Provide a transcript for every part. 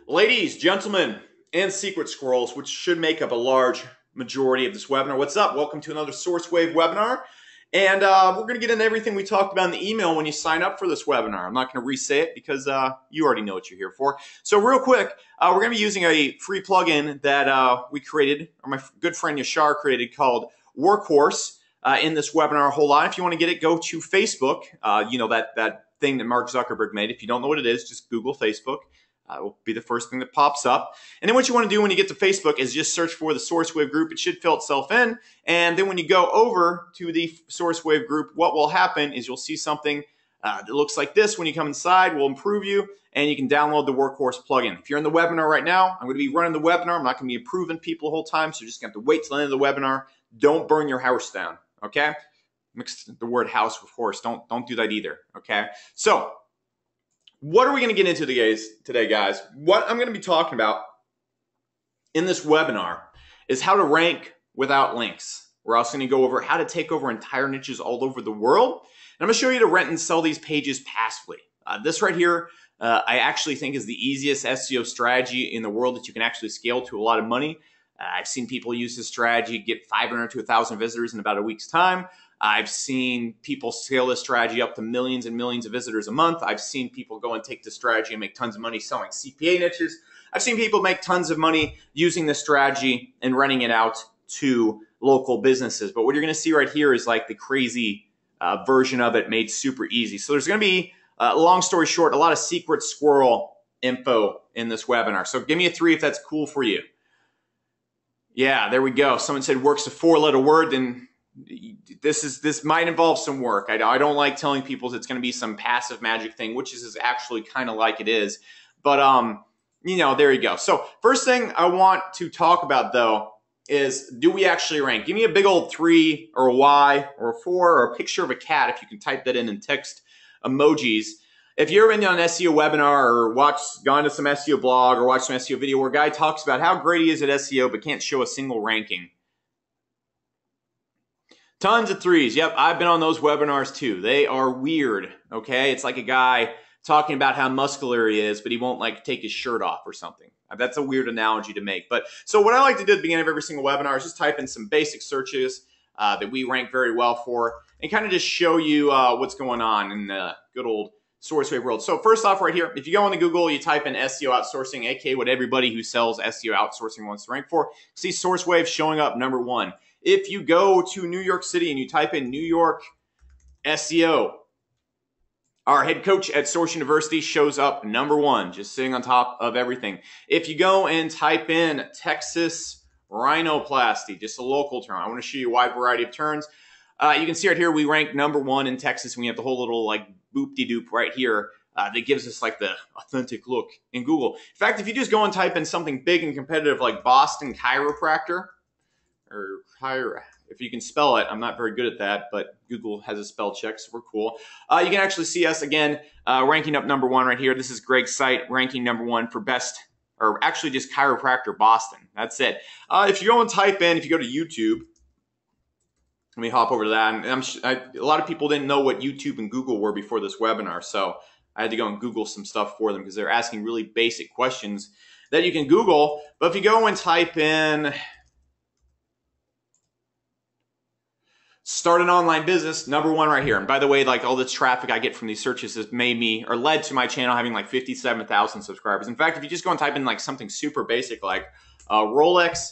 Ladies, gentlemen, and secret squirrels, which should make up a large majority of this webinar. What's up? Welcome to another SourceWave webinar. And we're going to get into everything we talked about in the email when you sign up for this webinar. I'm not going to re-say it because you already know what you're here for. So real quick, we're going to be using a free plugin that we created, or my good friend Yashar created, called Workhorse in this webinar a whole lot. If you want to get it, go to Facebook. You know, that thing that Mark Zuckerberg made. If you don't know what it is, just Google Facebook. It will be the first thing that pops up. And then what you want to do when you get to Facebook is just search for the SourceWave group. It should fill itself in. And then when you go over to the SourceWave group, what will happen is you'll see something that looks like this. When you come inside, we'll improve you, and you can download the Workhorse plugin. If you're in the webinar right now, I'm going to be running the webinar. I'm not going to be approving people the whole time, so you're just going to have to wait till the end of the webinar. Don't burn your house down, okay? Mix the word house with horse. Don't do that either, okay? So what are we going to get into today, guys? What I'm going to be talking about in this webinar is how to rank without links. We're also going to go over how to take over entire niches all over the world. And I'm going to show you to rent and sell these pages passively. This right here, I actually think is the easiest SEO strategy in the world that you can actually scale to a lot of money. I've seen people use this strategy, get 500 to 1,000 visitors in about a week's time. I've seen people scale this strategy up to millions and millions of visitors a month. I've seen people go and take this strategy and make tons of money selling CPA niches. I've seen people make tons of money using this strategy and renting it out to local businesses. But what you're going to see right here is like the crazy version of it made super easy. So there's going to be, long story short, a lot of secret squirrel info in this webinar. So give me a 3 if that's cool for you. Yeah, there we go. Someone said work's a 4-letter word, and this might involve some work. I don't like telling people it's going to be some passive magic thing, which is actually kind of like it is. But, you know, there you go. So first thing I want to talk about, though, is do we actually rank? Give me a big old 3 or a Y or a 4 or a picture of a cat if you can type that in text emojis. If you've ever been on an SEO webinar or gone to some SEO blog or watched some SEO video where a guy talks about how great he is at SEO but can't show a single ranking. Tons of 3s. Yep, I've been on those webinars too. They are weird, okay? It's like a guy talking about how muscular he is, but he won't like take his shirt off or something. That's a weird analogy to make. But so what I like to do at the beginning of every single webinar is just type in some basic searches that we rank very well for and kind of just show you what's going on in the good old SourceWave world. So first off right here, if you go into Google, you type in SEO outsourcing, aka what everybody who sells SEO outsourcing wants to rank for. See SourceWave showing up #1. If you go to New York City and you type in New York SEO, our head coach at Source University shows up #1, just sitting on top of everything. If you go and type in Texas rhinoplasty, just a local term, I want to show you a wide variety of terms. You can see right here we rank #1 in Texas, and we have the whole little like boop-de-doop right here that gives us like the authentic look in Google. In fact, if you just go and type in something big and competitive like Boston chiropractor, or if you can spell it, I'm not very good at that, but Google has a spell check, so we're cool. You can actually see us again ranking up #1 right here. This is Greg's site ranking #1 for best, or actually just chiropractor Boston. That's it. If you go and type in, if you go to YouTube, let me hop over to that. And a lot of people didn't know what YouTube and Google were before this webinar, so I had to go and Google some stuff for them because they're asking really basic questions that you can Google. But if you go and type in start an online business, #1 right here. And by the way, like all this traffic I get from these searches has made me, or led to my channel having like 57,000 subscribers. In fact, if you just go and type in like something super basic like Rolex,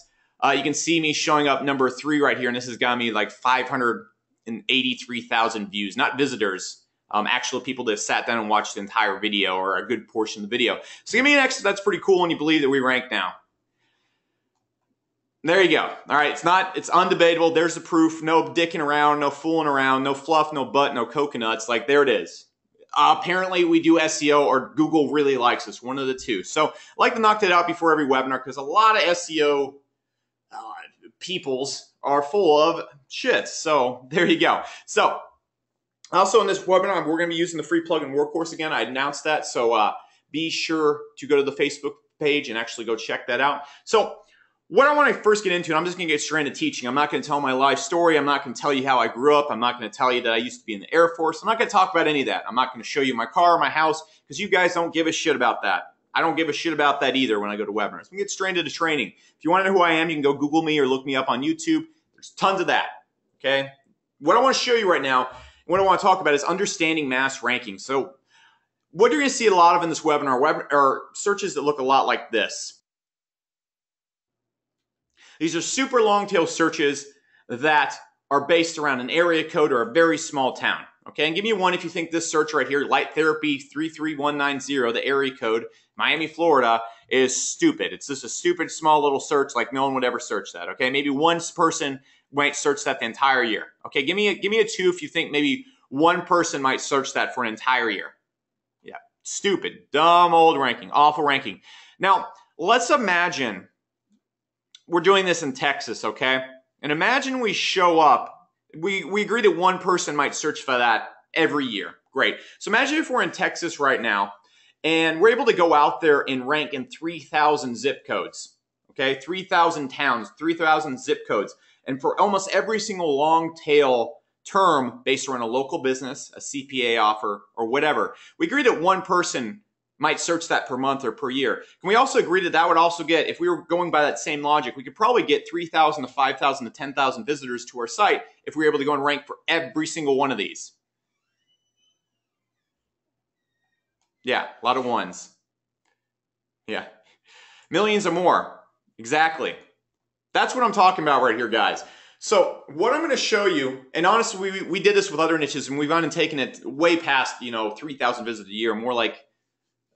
you can see me showing up #3 right here. And this has got me like 583,000 views, not visitors, actual people that have sat down and watched the entire video or a good portion of the video. So give me an X if that's pretty cool and you believe that we rank now. There you go. All right, it's undebatable. There's the proof. No dicking around, no fooling around, no fluff, no butt, no coconuts. Like, there it is. Apparently, we do SEO, or Google really likes us, one of the two. So I like to knock that out before every webinar because a lot of SEO peoples are full of shit. So there you go. So also in this webinar, we're going to be using the free plugin Workhorse again. I announced that, so be sure to go to the Facebook page and actually go check that out. So what I want to first get into, and I'm just going to get straight into teaching. I'm not going to tell my life story. I'm not going to tell you how I grew up. I'm not going to tell you that I used to be in the Air Force. I'm not going to talk about any of that. I'm not going to show you my car, my house, because you guys don't give a shit about that. I don't give a shit about that either when I go to webinars. We get straight into the training. If you want to know who I am, you can go Google me or look me up on YouTube. There's tons of that, okay? What I want to show you right now, what I want to talk about is understanding mass ranking. So what you're going to see a lot of in this webinar are searches that look a lot like this. These are super long tail searches that are based around an area code or a very small town. Okay, and give me one if you think this search right here, Light Therapy 33190, the area code, Miami, Florida, is stupid. It's just a stupid small little search like no one would ever search that. Okay, maybe one person might search that the entire year. Okay, give me a 2 if you think maybe one person might search that for an entire year. Yeah, stupid, dumb old ranking, awful ranking. Now, let's imagine we're doing this in Texas, okay? And imagine we show up. We agree that one person might search for that every year. Great. So imagine if we're in Texas right now and we're able to go out there and rank in 3,000 zip codes. Okay, 3,000 towns, 3,000 zip codes. And for almost every single long tail term based around a local business, a CPA offer, or whatever, we agree that one person might search that per month or per year. Can we also agree that that would also get, if we were going by that same logic, we could probably get 3,000 to 5,000 to 10,000 visitors to our site if we were able to go and rank for every single one of these. Yeah, a lot of ones. Yeah, millions or more. Exactly. That's what I'm talking about right here, guys. So what I'm going to show you, and honestly, we did this with other niches, and we've gone and taken it way past, 3,000 visitors a year, more like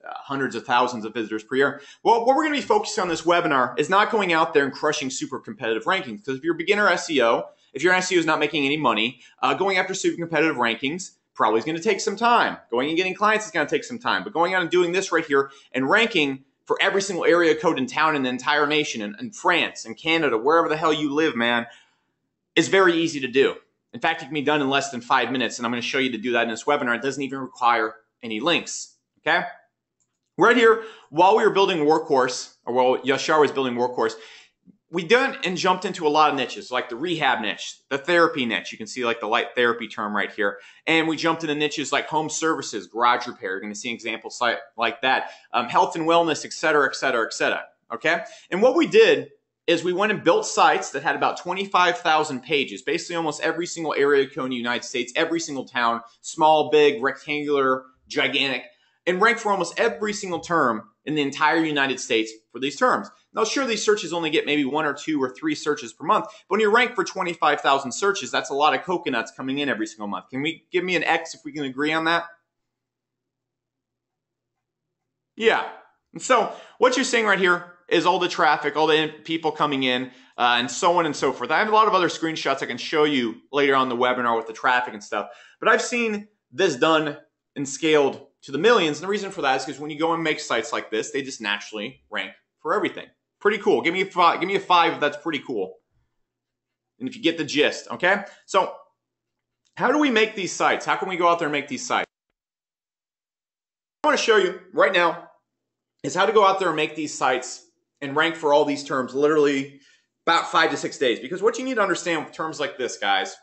hundreds of thousands of visitors per year. Well, what we're going to be focusing on this webinar is not going out there and crushing super competitive rankings. Because if you're a beginner SEO, if your SEO is not making any money, going after super competitive rankings probably is going to take some time. Going and getting clients is going to take some time. But going out and doing this right here and ranking for every single area code in town in the entire nation, and France and Canada, wherever the hell you live, man, is very easy to do. In fact, it can be done in less than 5 minutes, and I'm going to show you to do that in this webinar. It doesn't even require any links, okay? Right here, while we were building Workhorse, or while Yashar was building Workhorse, we done and jumped into a lot of niches, like the rehab niche, the therapy niche. You can see like the light therapy term right here. And we jumped into niches like home services, garage repair. You're going to see examples like that, health and wellness, et cetera, et cetera, et cetera. Okay? And what we did is we went and built sites that had about 25,000 pages, basically almost every single area code in the United States, every single town, small, big, rectangular, gigantic, and ranked for almost every single term in the entire United States for these terms. Now, sure, these searches only get maybe 1 or 2 or 3 searches per month, but when you're ranked for 25,000 searches, that's a lot of coconuts coming in every single month. Can we give me an X if we can agree on that? Yeah. And so what you're seeing right here is all the traffic, all the people coming in, and so on and so forth. I have a lot of other screenshots I can show you later on the webinar with the traffic and stuff, but I've seen this done and scaled to the millions. And the reason for that is because when you go and make sites like this, they just naturally rank for everything. Pretty cool. Give me a 5 if that's pretty cool. And if you get the gist, okay? So how do we make these sites? How can we go out there and make these sites? What I want to show you right now is how to go out there and make these sites and rank for all these terms literally about 5 to 6 days. Because what you need to understand with terms like this, guys,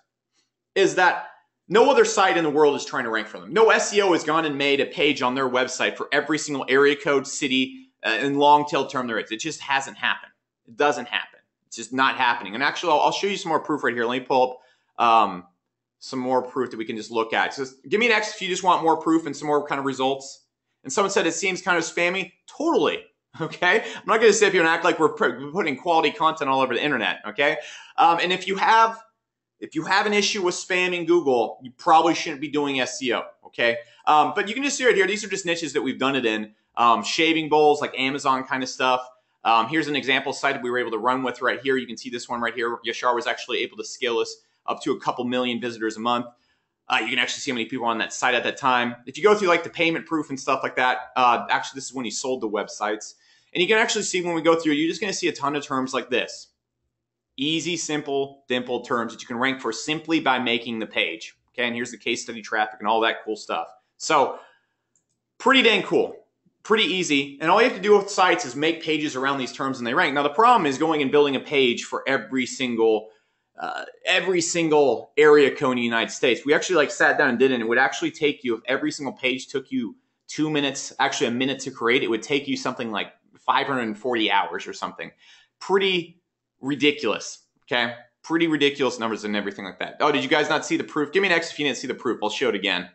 is that no other site in the world is trying to rank for them. No SEO has gone and made a page on their website for every single area code, city, and long tail term there is. It just hasn't happened. It doesn't happen. It's just not happening. And actually, I'll show you some more proof right here. Let me pull up some more proof that we can just look at. So give me an X if you just want more proof and some more kind of results. And someone said it seems kind of spammy. Totally. Okay? I'm not going to sit here and act like we're putting quality content all over the internet. Okay? And if you have an issue with spamming Google, you probably shouldn't be doing SEO, okay? But you can just see right here, these are just niches that we've done it in. Shaving bowls, like Amazon kind of stuff. Here's an example site that we were able to run with right here. You can see this one right here. Yashar was actually able to scale this up to a couple million visitors a month. You can actually see how many people were on that site at that time. If you go through like the payment proof and stuff like that, actually this is when he sold the websites. And you can actually see when we go through, you're just going to see a ton of terms like this. Easy, simple, dimple terms that you can rank for simply by making the page. Okay, and here's the case study traffic and all that cool stuff. So pretty dang cool, pretty easy. And all you have to do with sites is make pages around these terms and they rank. Now the problem is going and building a page for every single area code in the United States. We actually like sat down and did it, and it would actually take you, if every single page took you 2 minutes, actually a minute to create. It would take you something like 540 hours or something. Pretty ridiculous, okay? Pretty ridiculous numbers and everything like that. Oh, did you guys not see the proof? Give me an X if you didn't see the proof. I'll show it again.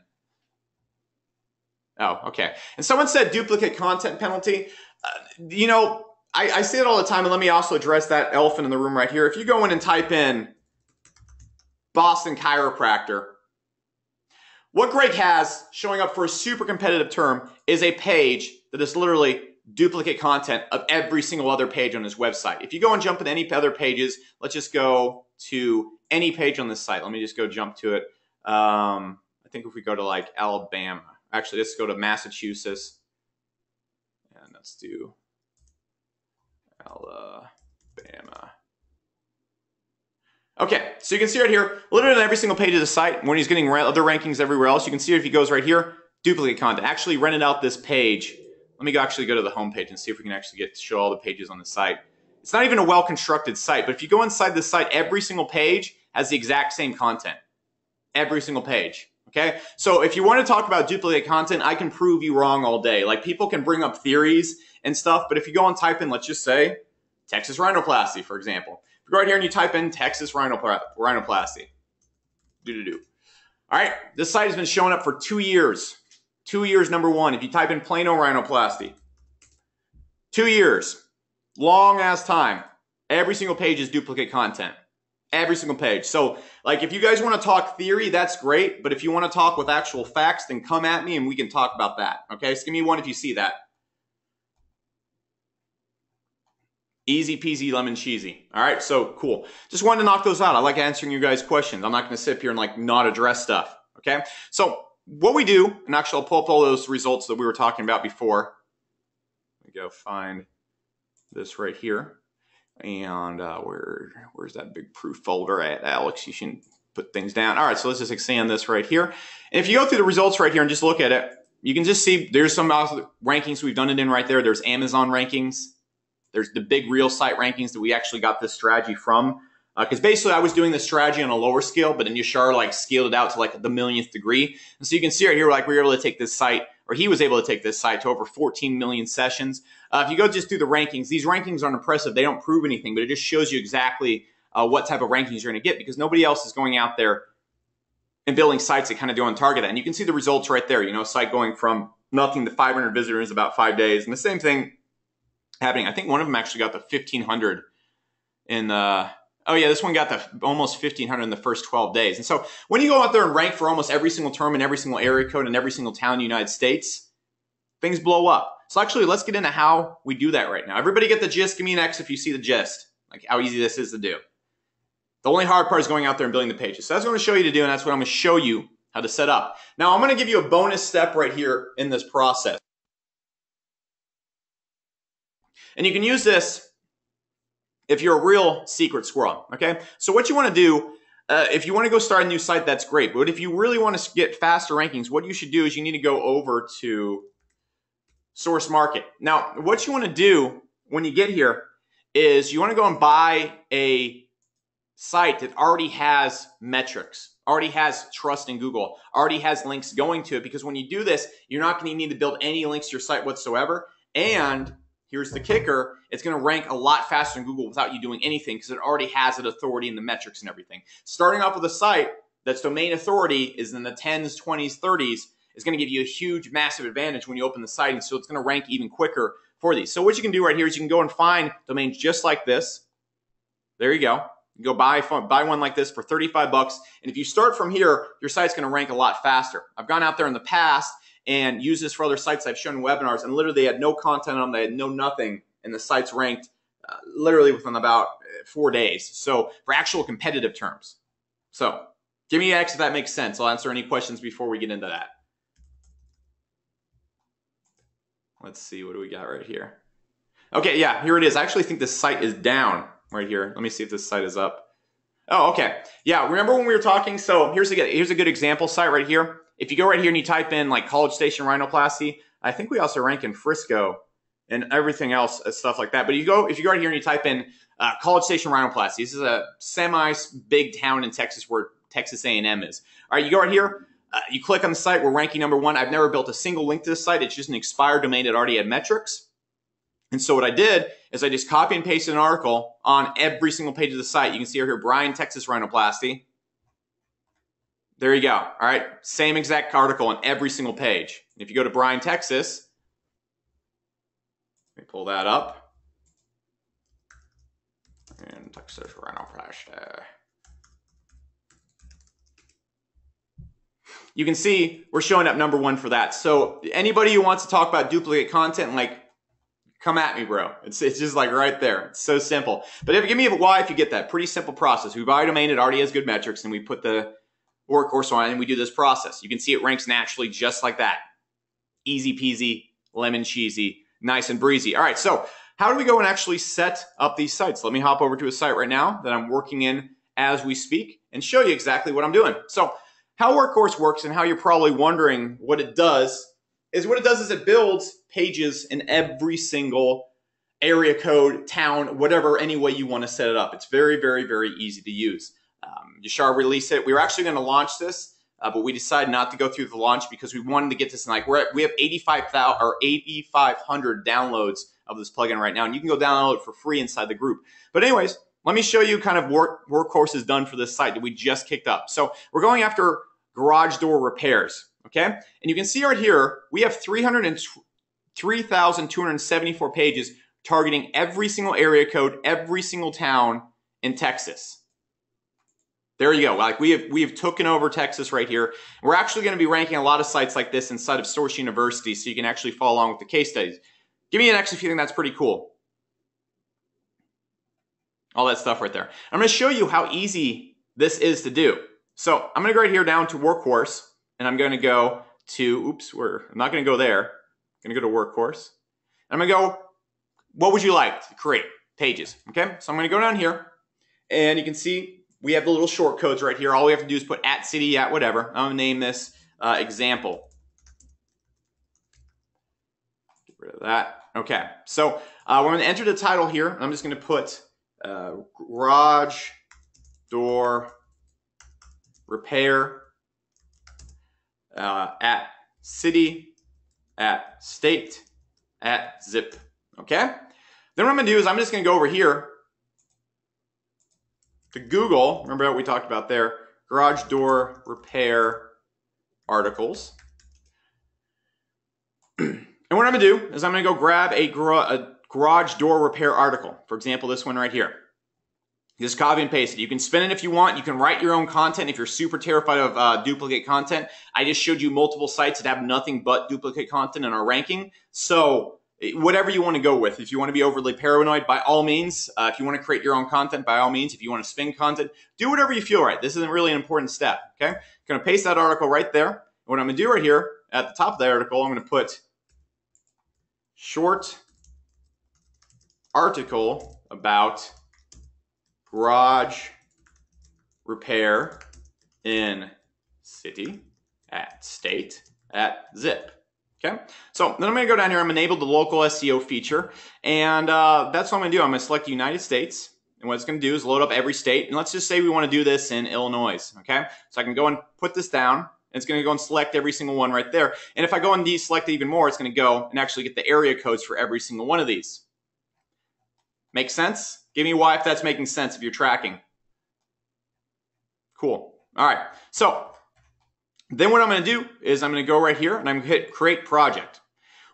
Oh, okay. And someone said duplicate content penalty. You know, I say it all the time, and let me also address that elephant in the room right here. If you go in and type in Boston chiropractor, what Greg has showing up for a super competitive term is a page that is literally duplicate content of every single other page on his website. If you go and jump in any other pages, let's just go to any page on this site. Let me just go jump to it. I think if we go to like Alabama, actually let's go to Massachusetts, and let's do Alabama. Okay, so you can see right here, literally on every single page of the site, when he's getting other rankings everywhere else, you can see if he goes right here, duplicate content. Actually rented out this page. Let me go to the home page and see if we can actually show all the pages on the site. It's not even a well-constructed site, but if you go inside the site, every single page has the exact same content. Every single page, okay? So if you want to talk about duplicate content, I can prove you wrong all day. Like, people can bring up theories and stuff, but if you go and type in, let's just say, Texas rhinoplasty, for example. If you go right here and you type in Texas rhinoplasty. All right, this site has been showing up for 2 years. 2 years, number one. If you type in Plano rhinoplasty, 2 years, long ass time. Every single page is duplicate content. Every single page. So, like, if you guys want to talk theory, that's great. But if you want to talk with actual facts, then come at me and we can talk about that. Okay, so give me one if you see that. Easy peasy lemon cheesy. All right, so cool. Just wanted to knock those out. I like answering you guys' questions. I'm not going to sit here and like not address stuff. Okay, so what we do, and actually I'll pull up all those results that we were talking about before. Let me go find this right here. And where's that big proof folder at, Alex? You should put things down. All right, so let's just expand this right here. And if you go through the results right here and just look at it, you can just see there's some rankings we've done it in right there. There's Amazon rankings. There's the big real site rankings that we actually got this strategy from. Because basically I was doing this strategy on a lower scale, but then Yashar like scaled it out to like the millionth degree. And so you can see right here, like we were able to take this site, or he was able to take this site to over 14 million sessions. If you go just through the rankings, these rankings aren't impressive. They don't prove anything, but it just shows you exactly what type of rankings you're going to get, because nobody else is going out there and building sites that kind of do on target that. And you can see the results right there. You know, a site going from nothing to 500 visitors in about 5 days. And the same thing happening. I think one of them actually got the 1,500 in oh yeah, this one got the almost 1,500 in the first 12 days. And so when you go out there and rank for almost every single term in every single area code in every single town in the United States, things blow up. So actually, let's get into how we do that right now. Everybody get the gist? Give me an X if you see the gist, like how easy this is to do. The only hard part is going out there and building the pages. So that's what I'm going to show you to do, and that's what I'm going to show you how to set up. Now, I'm going to give you a bonus step right here in this process. And you can use this if you're a real secret squirrel, okay? So what you want to do, if you want to go start a new site, that's great. But if you really want to get faster rankings, what you should do is you need to go over to Source Market. Now, what you want to do when you get here is you want to go and buy a site that already has metrics, already has trust in Google, already has links going to it, because when you do this, you're not going to need to build any links to your site whatsoever. And here's the kicker, it's going to rank a lot faster in Google without you doing anything, because it already has that authority and the metrics and everything. Starting off with a site that's domain authority is in the 10s, 20s, 30s is going to give you a huge, massive advantage when you open the site, and so it's going to rank even quicker for these. So what you can do right here is you can go and find domains just like this. There you go. You go buy one like this for 35 bucks, and if you start from here, your site's going to rank a lot faster. I've gone out there in the past and use this for other sites I've shown in webinars, and literally they had no content on them, they had no nothing, and the sites ranked literally within about 4 days. So for actual competitive terms. So give me an X if that makes sense. I'll answer any questions before we get into that. Let's see, what do we got right here? Okay, yeah, here it is. I actually think this site is down right here. Let me see if this site is up. Oh, okay. Yeah, remember when we were talking? So here's a good example site right here. If you go right here and you type in like College Station rhinoplasty, I think we also rank in Frisco and everything else, stuff like that. But if you go right here and you type in College Station rhinoplasty, this is a semi-big town in Texas where Texas A&M is. All right, you go right here. You click on the site, we're ranking #1. I've never built a single link to this site. It's just an expired domain that already had metrics. And so what I did is I just copy and pasted an article on every single page of the site. You can see here, Bryan, Texas rhinoplasty. There you go. All right, same exact article on every single page. If you go to Bryan, Texas, let me pull that up. And Texas rhinoplasty. You can see we're showing up #1 for that. So anybody who wants to talk about duplicate content, like, come at me, bro. It's just like right there. It's so simple. But give me a why if you get that. Pretty simple process. We buy a domain, it already has good metrics, and we put the workhorse on it, and we do this process. You can see it ranks naturally just like that. Easy peasy, lemon cheesy, nice and breezy. All right, so how do we go and actually set up these sites? Let me hop over to a site right now that I'm working in as we speak and show you exactly what I'm doing. So how Workhorse works, and how you're probably wondering what it does, is it builds pages in every single area code, town, whatever, any way you want to set it up. It's very, very, very easy to use. Yashar released it. We were actually going to launch this, but we decided not to go through the launch because we wanted to get this in, like, we have 85,000 or 8,500 downloads of this plugin right now, and you can go download it for free inside the group. But anyways, let me show you kind of what Workhorse has done for this site that we just kicked up. So we're going after garage door repairs, okay? And you can see right here, we have 3,274 pages targeting every single area code, every single town in Texas. There you go. Like we have taken over Texas right here. We're actually going to be ranking a lot of sites like this inside of Source University, so you can actually follow along with the case studies. Give me an X if you think that's pretty cool. All that stuff right there. I'm going to show you how easy this is to do. So I'm going to go right here down to Workhorse, and I'm going to go to, I'm not going to go there. I'm going to go to Workhorse. I'm going to go, what would you like to create? Pages, okay? So I'm going to go down here, and you can see we have the little short codes right here. All we have to do is put @city, @whatever. I'm going to name this example. Get rid of that. Okay, so we're going to enter the title here. I'm just going to put garage door repair @city, @state, @zip. Okay? Then what I'm going to do is I'm just going to go over here to Google. Remember what we talked about there? Garage door repair articles. And what I'm going to do is I'm going to go grab a garage door repair article. For example, this one right here. Just copy and paste it. You can spin it if you want. You can write your own content if you're super terrified of duplicate content. I just showed you multiple sites that have nothing but duplicate content in our ranking. So whatever you want to go with. If you want to be overly paranoid, by all means. If you want to create your own content, by all means. If you want to spin content, do whatever you feel right. This isn't really an important step. Okay? I'm going to paste that article right there. What I'm going to do right here at the top of the article, I'm going to put short article about garage repair in city, @state, @zip. Okay, so then I'm going to go down here. I'm going to enable the local SEO feature, and that's what I'm going to do. I'm going to select the United States, and what it's going to do is load up every state. And let's just say we want to do this in Illinois. Okay, so I can go and put this down, and it's going to go and select every single one right there. And if I go and deselect it even more, it's going to go and actually get the area codes for every single one of these. Make sense? Give me why if that's making sense if you're tracking. Cool. All right. So then what I'm going to do is I'm going to go right here and I'm going to hit create project.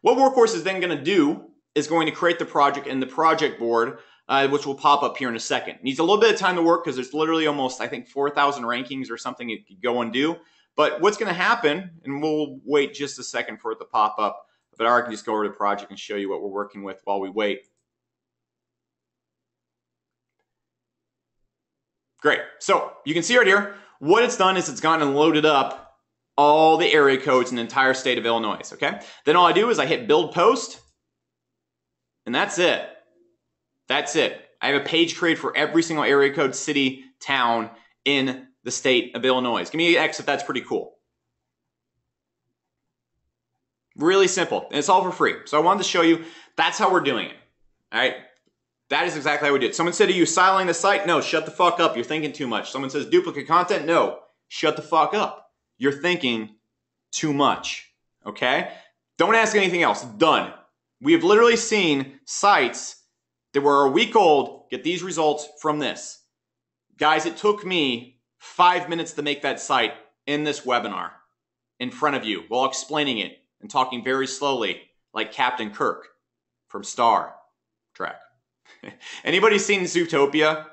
What Workhorse is then going to do is going to create the project in the project board, which will pop up here in a second. It needs a little bit of time to work because there's literally almost, I think, 4,000 rankings or something you could go and do. But what's going to happen, and we'll wait just a second for it to pop up, but I can just go over to the project and show you what we're working with while we wait. Great. So you can see right here, what it's done is it's gone and loaded up all the area codes in the entire state of Illinois, okay? Then all I do is I hit build post, and that's it. That's it. I have a page created for every single area code, city, town in the state of Illinois. Give me an X if that's pretty cool. Really simple, and it's all for free. So I wanted to show you that's how we're doing it, all right? That is exactly how we did it. Someone said, are you siloing the site? No, shut the fuck up. You're thinking too much. Someone says duplicate content? No, shut the fuck up. you're thinking too much, okay? Don't ask anything else. Done. We have literally seen sites that were a week old get these results from this. Guys, it took me 5 minutes to make that site in this webinar in front of you while explaining it and talking very slowly like Captain Kirk from Star Trek. Anybody seen Zootopia?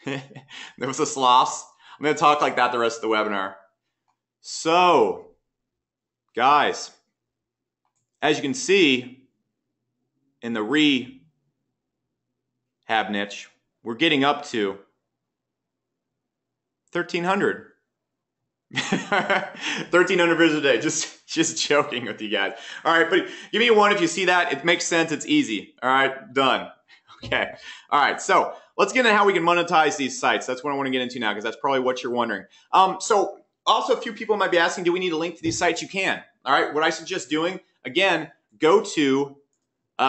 There was a sloth. I'm going to talk like that the rest of the webinar. So, guys, as you can see in the rehab niche, we're getting up to 1,300. 1,300 visitors a day. Just joking with you guys. All right, but give me one if you see that. It makes sense. It's easy. All right, done. Okay. All right, so let's get into how we can monetize these sites. That's what I want to get into now because that's probably what you're wondering. So also a few people might be asking, do we need a link to these sites? You can. All right, what I suggest doing, again, go to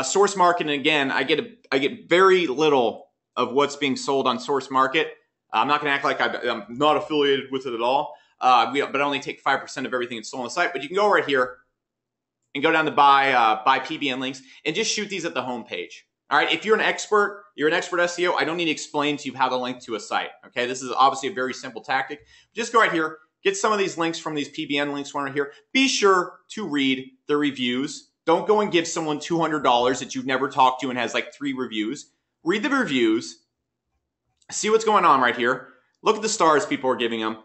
Source Market. And again, I get very little of what's being sold on Source Market. I'm not going to act like I'm not affiliated with it at all. But I only take 5% of everything that's sold on the site. But you can go right here and go down to buy PBN links and just shoot these at the home page. All right, if you're an expert SEO, I don't need to explain to you how to link to a site. Okay, this is obviously a very simple tactic. Just go right here, get some of these links from these PBN links right here. Be sure to read the reviews. Don't go and give someone $200 that you've never talked to and has like 3 reviews. Read the reviews, see what's going on right here. Look at the stars people are giving them.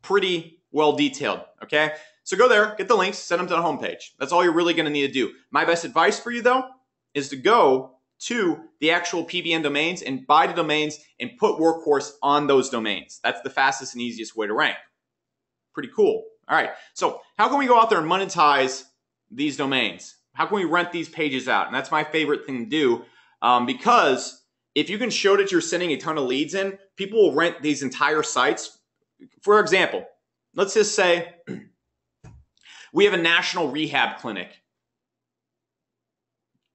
Pretty well detailed, okay? So go there, get the links, send them to the homepage. That's all you're really gonna need to do. My best advice for you though, is to go to the actual PBN domains and buy the domains and put Workhorse on those domains. That's the fastest and easiest way to rank. Pretty cool. All right, so how can we go out there and monetize these domains? How can we rent these pages out? And that's my favorite thing to do because if you can show that you're sending a ton of leads in, people will rent these entire sites. For example, let's just say we have a national rehab clinic.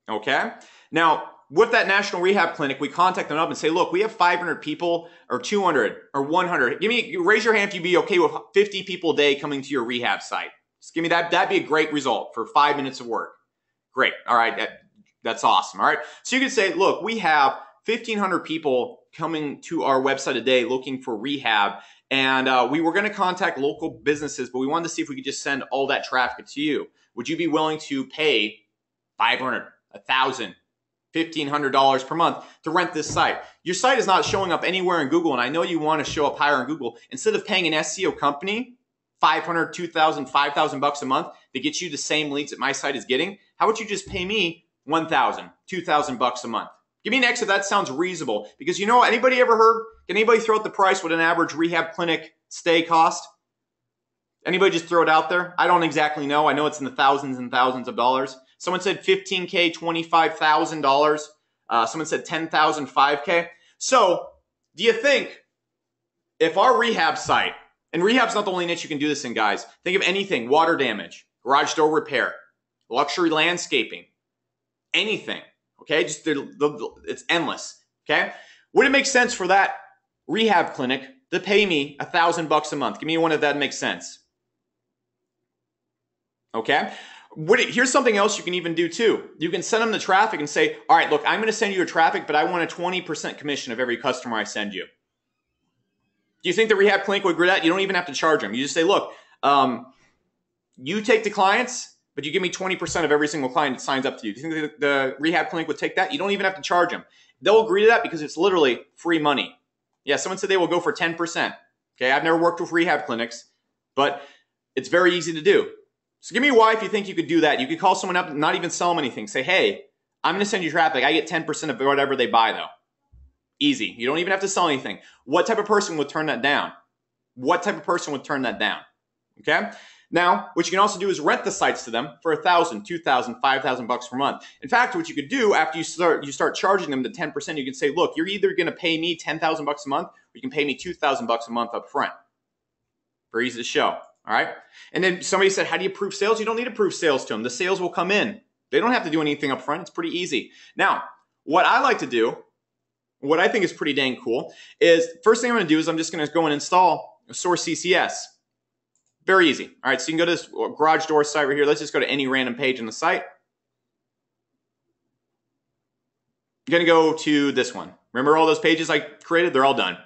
Okay? Now, with that national rehab clinic, we contact them up and say, look, we have 500 people or 200 or 100. Raise your hand if you'd be okay with 50 people a day coming to your rehab site. Just give me that. That'd be a great result for 5 minutes of work. Great. All right. That's awesome. All right. So you could say, look, we have 1,500 people coming to our website a day looking for rehab. And we were going to contact local businesses, but we wanted to see if we could just send all that traffic to you. Would you be willing to pay $500, $1,000, $1,500 per month to rent this site? Your site is not showing up anywhere in Google, and I know you want to show up higher in Google. Instead of paying an SEO company $500, $2,000, $5,000 a month to get you the same leads that my site is getting, how about you just pay me $1,000, $2,000 a month? Give me an X if that sounds reasonable. Because you know, anybody ever heard? Can anybody throw out the price what an average rehab clinic stay cost? Anybody just throw it out there? I don't exactly know. I know it's in the thousands and thousands of dollars. Someone said $15K, $25,000. Someone said $10,000, $5K. So do you think if our rehab site, and rehab's not the only niche you can do this in, guys. Think of anything, water damage, garage door repair, luxury landscaping, anything. Okay, just it's endless. Okay, would it make sense for that rehab clinic to pay me $1,000 a month? Give me one if that makes sense. Okay, here's something else you can even do too. You can send them the traffic and say, all right, look, I'm going to send you your traffic, but I want a 20% commission of every customer I send you. Do you think the rehab clinic would agree to that? You don't even have to charge them. You just say, look, you take the clients, but you give me 20% of every single client that signs up to you. Do you think the rehab clinic would take that? You don't even have to charge them. They'll agree to that because it's literally free money. Yeah, someone said they will go for 10%. Okay, I've never worked with rehab clinics, but it's very easy to do. So give me why if you think you could do that. You could call someone up and not even sell them anything. Say, hey, I'm going to send you traffic. I get 10% of whatever they buy, though. Easy. You don't even have to sell anything. What type of person would turn that down? What type of person would turn that down? Okay? Now, what you can also do is rent the sites to them for $1,000, $2,000, $5,000 per month. In fact, what you could do after you start charging them the 10%, you can say, look, you're either going to pay me $10,000 a month, or you can pay me $2,000 a month up front. Very easy to show. All right. And then somebody said, how do you prove sales? You don't need to prove sales to them. The sales will come in. They don't have to do anything up front. It's pretty easy. Now, what I like to do, what I think is pretty dang cool, is first thing I'm going to do is I'm just going to go and install Source CCS. Very easy. All right, so you can go to this garage door site right here. Let's just go to any random page on the site. I'm going to go to this one. Remember all those pages I created? They're all done.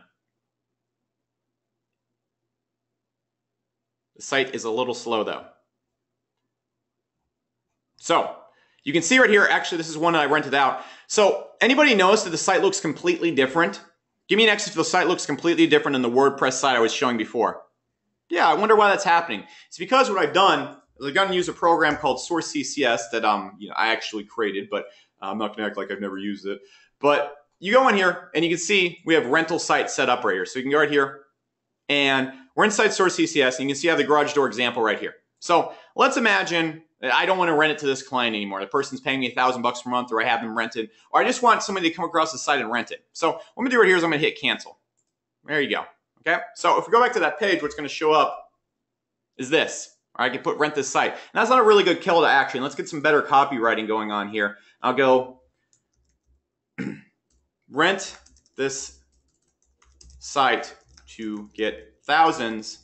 The site is a little slow though. So you can see right here, actually this is one that I rented out. So anybody notice that the site looks completely different? Give me an X if the site looks completely different than the WordPress site I was showing before. Yeah, I wonder why that's happening. It's because what I've done is I've gone to use a program called Qzx900 that I actually created, but I'm not going to act like I've never used it. But you go in here and you can see we have rental site set up right here. So you can go right here and we're inside Qzx900 and you can see I have the garage door example right here. So let's imagine that I don't want to rent it to this client anymore. The person's paying me $1,000 per month, or I have them rented, or I just want somebody to come across the site and rent it. So what I'm going to do right here is I'm going to hit cancel. There you go. Okay. So if we go back to that page, what's going to show up is this. Or I can put rent this site. And that's not a really good call to action. Let's get some better copywriting going on here. I'll go rent this site to get thousands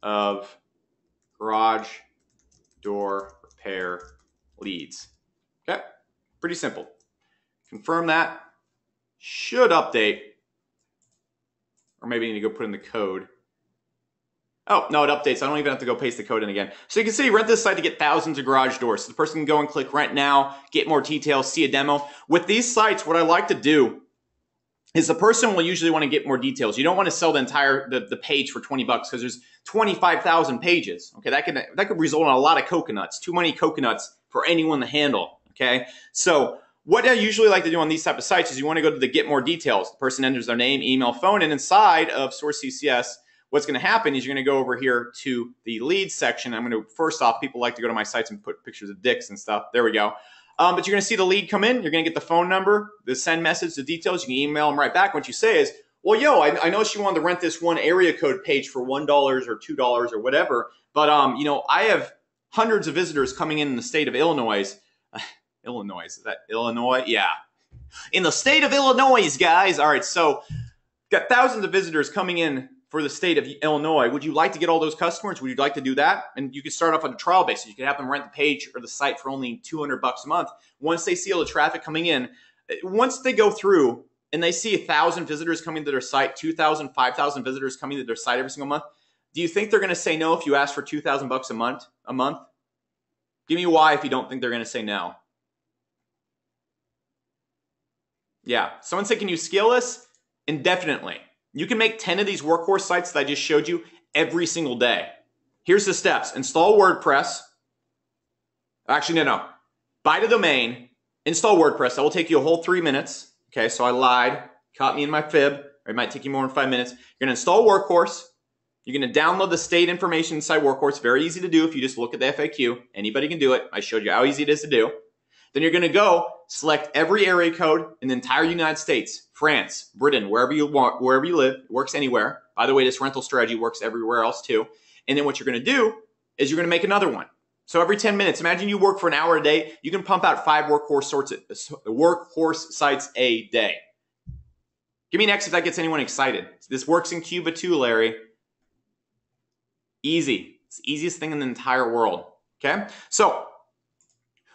of garage door repair leads. Okay, pretty simple. Confirm that. Should update. Or maybe I need to go put in the code. Oh, no, it updates. I don't even have to go paste the code in again. So you can see, rent this site to get thousands of garage doors. So the person can go and click rent now, get more details, see a demo. With these sites, what I like to do is the person will usually want to get more details. You don't want to sell the entire the page for $20 because there's 25,000 pages. Okay, that could result in a lot of coconuts. Too many coconuts for anyone to handle. Okay, so what I usually like to do on these type of sites is you want to go to the get more details. The person enters their name, email, phone, and inside of Qzx900, what's going to happen is you're going to go over here to the leads section. I'm going to, first off, people like to go to my sites and put pictures of dicks and stuff. There we go. But you're going to see the lead come in. You're going to get the phone number, the send message, the details. You can email them right back. What you say is, well, yo, I know she wanted to rent this one area code page for $1 or $2 or whatever. But, I have hundreds of visitors coming in the state of Illinois. Illinois, is that Illinois? Yeah. In the state of Illinois, guys. All right, so got thousands of visitors coming in for the state of Illinois. Would you like to get all those customers? Would you like to do that? And you could start off on a trial basis. You could have them rent the page or the site for only $200 a month. Once they see all the traffic coming in, once they go through and they see 1,000 visitors coming to their site, 2,000, 5,000 visitors coming to their site every single month, do you think they're going to say no if you ask for $2,000 a month? Give me why if you don't think they're going to say no. Yeah. Someone said, can you scale this? Indefinitely. You can make 10 of these workhorse sites that I just showed you every single day. Here's the steps. Install WordPress. Actually, no. Buy the domain. Install WordPress. That will take you a whole 3 minutes. Okay, so I lied. Caught me in my fib. Or it might take you more than 5 minutes. You're going to install Workhorse. You're going to download the state information inside Workhorse. Very easy to do if you just look at the FAQ. Anybody can do it. I showed you how easy it is to do. Then you're going to go select every area code in the entire United States, France, Britain, wherever you want, wherever you live. It works anywhere. By the way, this rental strategy works everywhere else too. And then what you're going to do is you're going to make another one. So every 10 minutes, imagine you work for an hour a day. You can pump out 5 workhorse sites a day. Give me an X if that gets anyone excited. This works in Cuba too, Larry. Easy. It's the easiest thing in the entire world. Okay? So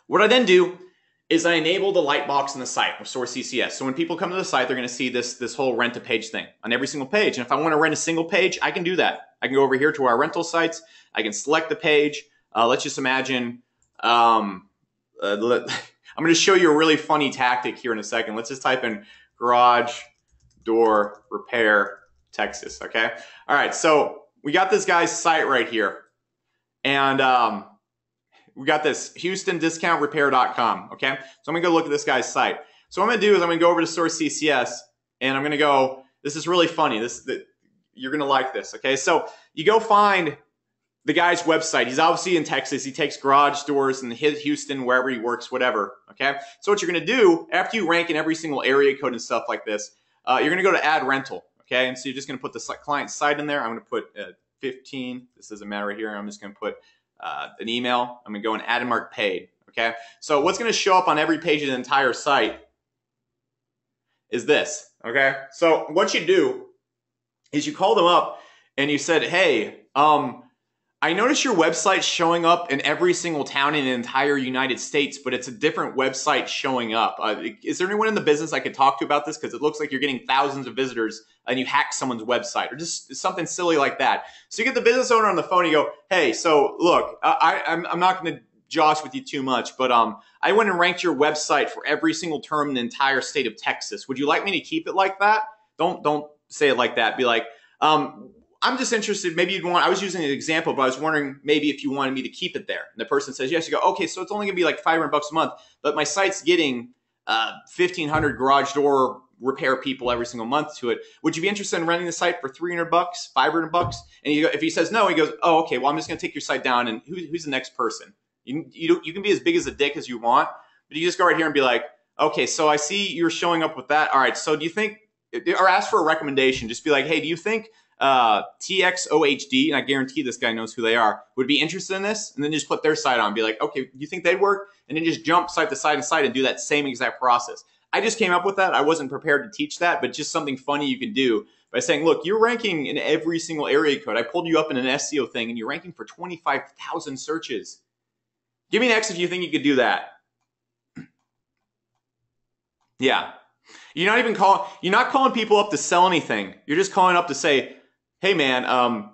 what I then do is I enable the lightbox in the site with Qzx900. So when people come to the site, they're going to see this whole rent a page thing on every single page. And if I want to rent a single page, I can do that. I can go over here to our rental sites. I can select the page. Let's just imagine, I'm going to show you a really funny tactic here in a second. Let's just type in garage door repair Texas. Okay. All right. So we got this guy's site right here. And, we got this HoustonDiscountRepair.com. Okay, so I'm gonna go look at this guy's site. So what I'm gonna do is I'm gonna go over to Qzx900 and I'm gonna go. This is really funny. You're gonna like this. Okay, so you go find the guy's website. He's obviously in Texas. He takes garage doors in Houston, wherever he works, whatever. Okay, so what you're gonna do after you rank in every single area code and stuff like this, you're gonna go to Add Rental. Okay, and so you're just gonna put the client site in there. I'm gonna put 15. This doesn't matter right here. I'm just gonna put an email. I'm going to go and add and mark paid. Okay. So what's going to show up on every page of the entire site is this. Okay. So what you do is you call them up and you said, hey, I notice your website showing up in every single town in the entire United States, but it's a different website showing up. Is there anyone in the business I could talk to about this? Because it looks like you're getting thousands of visitors and you hack someone's website or just something silly like that. So you get the business owner on the phone and you go, hey, so look, I'm not going to josh with you too much, but I went and ranked your website for every single term in the entire state of Texas. Would you like me to keep it like that? Don't say it like that. Be like, I'm just interested, maybe you'd want, I was using an example, but I was wondering maybe if you wanted me to keep it there. And the person says, yes. You go, okay, so it's only gonna be like $500 a month, but my site's getting 1,500 garage door repair people every single month to it. Would you be interested in renting the site for $300, $500? And you go, if he says no, he goes, oh, okay, well, I'm just gonna take your site down and who's the next person? You can be as big as a dick as you want, but you just go right here and be like, okay, so I see you're showing up with that. All right, so do you think, or ask for a recommendation, just be like, hey, do you think Qzx900, and I guarantee this guy knows who they are, would be interested in this? And then just put their site on, be like, okay, do you think they'd work? And then just jump site to site and site and do that same exact process. I just came up with that. I wasn't prepared to teach that, but just something funny you can do by saying, look, you're ranking in every single area code. I pulled you up in an SEO thing and you're ranking for 25,000 searches. Give me an X if you think you could do that. Yeah. You're not calling people up to sell anything. You're just calling up to say, hey man,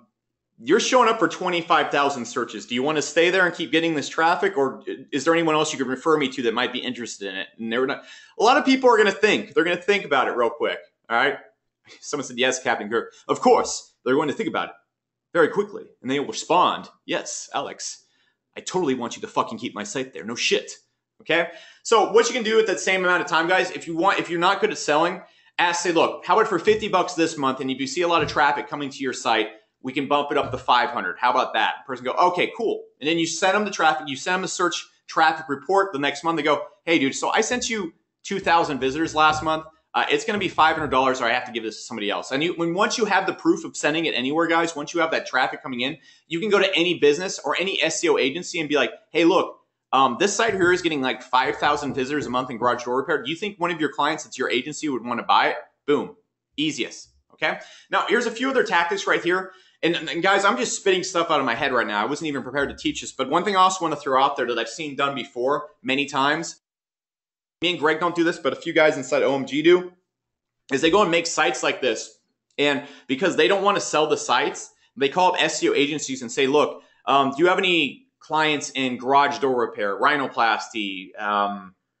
you're showing up for 25,000 searches. Do you want to stay there and keep getting this traffic, or is there anyone else you could refer me to that might be interested in it? And they're not. A lot of people are going to think. They're going to think about it real quick. All right. Someone said, yes, Captain Kirk. Of course, they're going to think about it very quickly, and they will respond, yes, Alex, I totally want you to fucking keep my site there. No shit. Okay. So what you can do at that same amount of time, guys, if you're not good at selling, say, look, how about for $50 this month? And if you see a lot of traffic coming to your site, we can bump it up to 500. How about that? The person go, okay, cool. And then you send them the traffic. You send them a search traffic report the next month. They go, hey, dude, so I sent you 2,000 visitors last month. It's going to be $500 or I have to give this to somebody else. And once you have the proof of sending it anywhere, guys, once you have that traffic coming in, you can go to any business or any SEO agency and be like, hey, look, this site here is getting like 5,000 visitors a month in garage door repair. Do you think one of your clients that's your agency would want to buy it? Boom. Easiest. Okay. Now, here's a few other tactics right here. And guys, I'm just spitting stuff out of my head right now. I wasn't even prepared to teach this. But one thing I also want to throw out there that I've seen done before many times, me and Greg don't do this, but a few guys inside OMG do, is they go and make sites like this. And because they don't want to sell the sites, they call up SEO agencies and say, look, do you have any clients in garage door repair, rhinoplasty,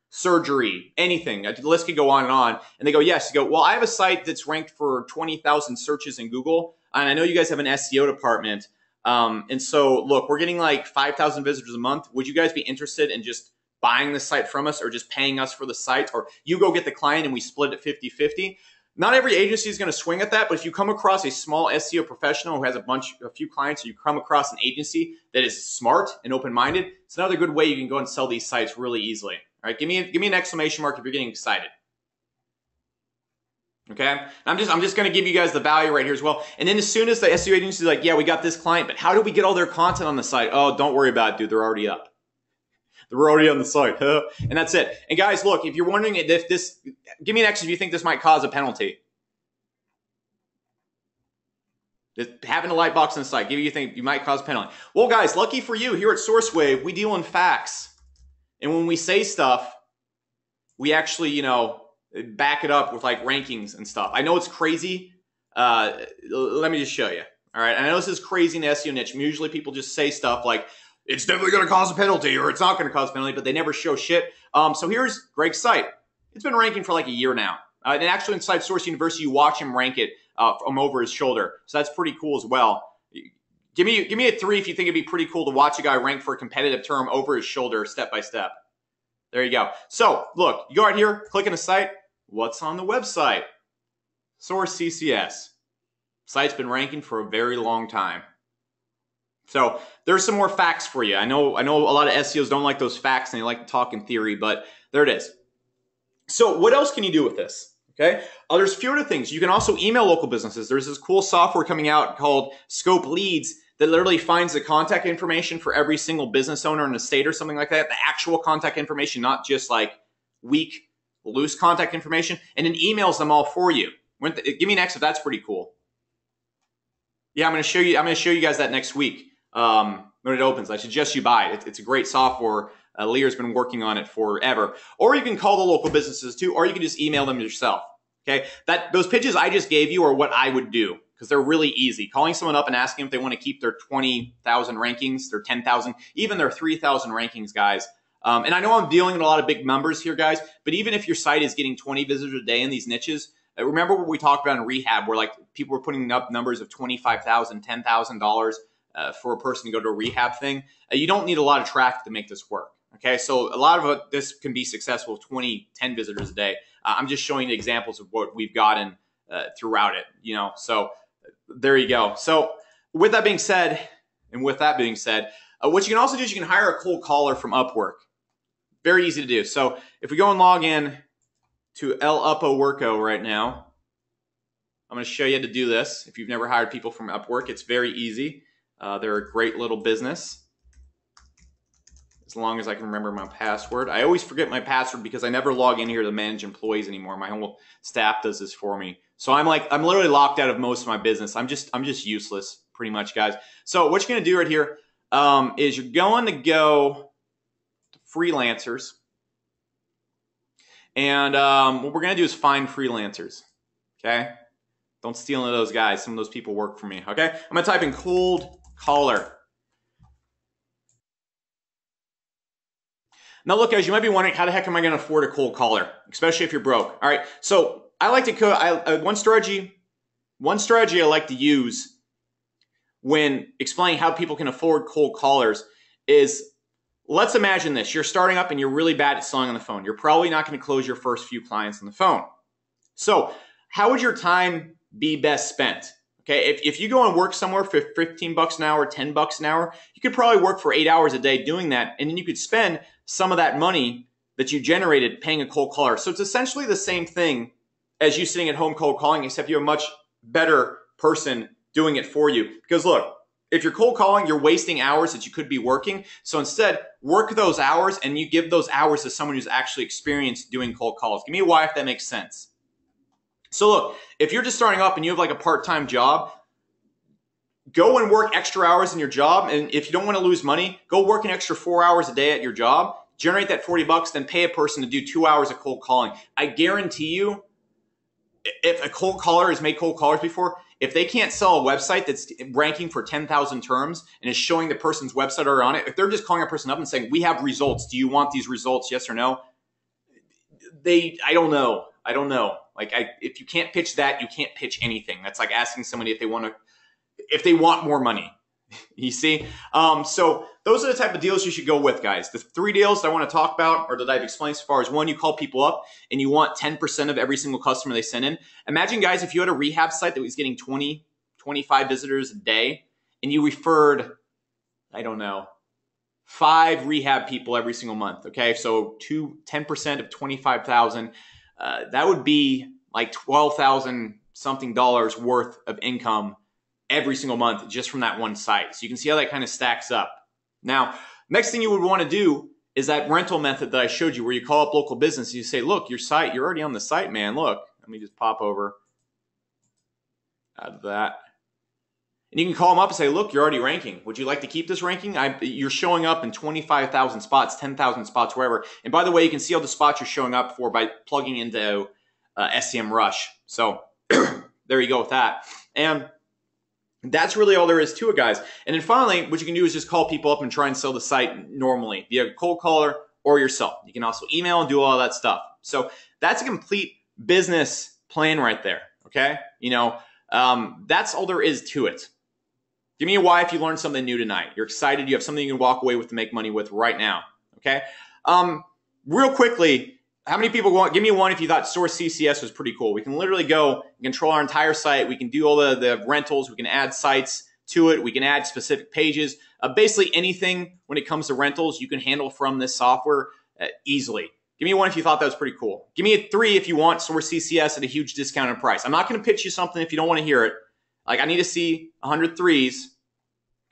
surgery, anything? The list could go on. And they go, yes. You go, well, I have a site that's ranked for 20,000 searches in Google. And I know you guys have an SEO department. And so, look, we're getting like 5,000 visitors a month. Would you guys be interested in just buying the site from us or just paying us for the site? Or you go get the client and we split it 50-50. Not every agency is going to swing at that, but if you come across a small SEO professional who has a few clients, or you come across an agency that is smart and open-minded, it's another good way you can go and sell these sites really easily. All right, give me an exclamation mark if you're getting excited. Okay, I'm just going to give you guys the value right here as well. And then as soon as the SEO agency is like, yeah, we got this client, but how do we get all their content on the site? Oh, don't worry about it, dude. They're already up. They're already on the site. And that's it. And guys, look, if you're wondering if this, give me an X if you think this might cause a penalty. Just having a light box on the site, give you think you might cause a penalty. Well, guys, lucky for you, here at SourceWave, we deal in facts. And when we say stuff, we actually, you know, back it up with like rankings and stuff. I know it's crazy. Let me just show you. All right. I know this is crazy in the SEO niche. Usually people just say stuff like, it's definitely going to cause a penalty or it's not going to cause a penalty, but they never show shit. So here's Greg's site. It's been ranking for like a year now. And actually inside Source University, you watch him rank it from over his shoulder. So that's pretty cool as well. Give me a 3 if you think it'd be pretty cool to watch a guy rank for a competitive term over his shoulder step by step. There you go. So look, you go right here, click on the site. What's on the website? Source CCS. Site's been ranking for a very long time. So there's some more facts for you. I know a lot of SEOs don't like those facts and they like to talk in theory, but there it is. So what else can you do with this? Okay. There's a few other things. You can also email local businesses. There's this cool software coming out called Scope Leads that literally finds the contact information for every single business owner in the state or something like that. The actual contact information, not just like weak, loose contact information, and then emails them all for you. Give me an X if that's pretty cool. Yeah, I'm going to show you guys that next week. when it opens. I suggest you buy it. It's a great software. Lear's been working on it forever. Or you can call the local businesses too, or you can just email them yourself. Okay, those pitches I just gave you are what I would do because they're really easy. Calling someone up and asking if they want to keep their 20,000 rankings, their 10,000, even their 3,000 rankings, guys. And I know I'm dealing in a lot of big numbers here, guys, but even if your site is getting 20 visitors a day in these niches, remember what we talked about in rehab where like people were putting up numbers of $25,000, $10,000 for a person to go to a rehab thing. You don't need a lot of traffic to make this work. Okay, so a lot of this can be successful with 10 visitors a day. I'm just showing you examples of what we've gotten throughout it, you know. So there you go. So with that being said, what you can also do is you can hire a cold caller from Upwork. Very easy to do. So if we go and log in to Worko right now, I'm going to show you how to do this. If you've never hired people from Upwork, it's very easy. They're a great little business. As long as I can remember my password. I always forget my password because I never log in here to manage employees anymore. My whole staff does this for me. So I'm literally locked out of most of my business. I'm just useless pretty much, guys. So what you're going to do right here is you're going to go to freelancers. And what we're going to do is find freelancers. Okay? Don't steal any of those guys. Some of those people work for me. Okay? I'm going to type in cold caller. Now look, guys, you might be wondering, how the heck am I going to afford a cold caller, especially if you're broke? All right, so I like to one strategy I like to use when explaining how people can afford cold callers is, let's imagine this. You're starting up and you're really bad at selling on the phone. You're probably not going to close your first few clients on the phone. So how would your time be best spent? Okay, if you go and work somewhere for 15 bucks an hour, 10 bucks an hour, you could probably work for 8 hours a day doing that, and then you could spend some of that money that you generated paying a cold caller. So it's essentially the same thing as you sitting at home cold calling, except you have a much better person doing it for you. Because look, if you're cold calling, you're wasting hours that you could be working. So instead, work those hours and you give those hours to someone who's actually experienced doing cold calls. Give me a why if that makes sense. So look, if you're just starting up and you have like a part-time job, go and work extra hours in your job. And if you don't want to lose money, go work an extra 4 hours a day at your job, generate that 40 bucks, then pay a person to do 2 hours of cold calling. I guarantee you, if a cold caller has made cold callers before, if they can't sell a website that's ranking for 10,000 terms and is showing the person's website or on it, if they're just calling a person up and saying, we have results, do you want these results, yes or no? I don't know. Like, if you can't pitch that, you can't pitch anything. That's like asking somebody if they want more money. You see? So those are the type of deals you should go with, guys. The 3 deals that I want to talk about, or that I've explained so far, is one, you call people up and you want 10% of every single customer they send in. Imagine, guys, if you had a rehab site that was getting 20, 25 visitors a day and you referred, I don't know, 5 rehab people every single month. Okay, so 10% of 25,000. That would be like $12,000 something worth of income every single month just from that one site. So you can see how that kind of stacks up. Now, next thing you would want to do is that rental method that I showed you where you call up local business and you say, look, your site, you're already on the site, man. Look, let me just pop over out of that. And you can call them up and say, look, you're already ranking. Would you like to keep this ranking? You're showing up in 25,000 spots, 10,000 spots, wherever. And by the way, you can see all the spots you're showing up for by plugging into SEMrush. So there you go with that. And that's really all there is to it, guys. And then finally, what you can do is just call people up and try and sell the site normally via a cold caller or yourself. You can also email and do all that stuff. So that's a complete business plan right there, okay? You know, that's all there is to it. Give me a why if you learned something new tonight. You're excited. You have something you can walk away with to make money with right now, okay? Real quickly, how many people want? Give me one if you thought Source CCS was pretty cool. We can literally go and control our entire site. We can do all the rentals. We can add sites to it. We can add specific pages. Basically anything when it comes to rentals you can handle from this software easily. Give me one if you thought that was pretty cool. Give me a 3 if you want Source CCS at a huge discounted price. I'm not going to pitch you something if you don't want to hear it. Like, I need to see 100 3s.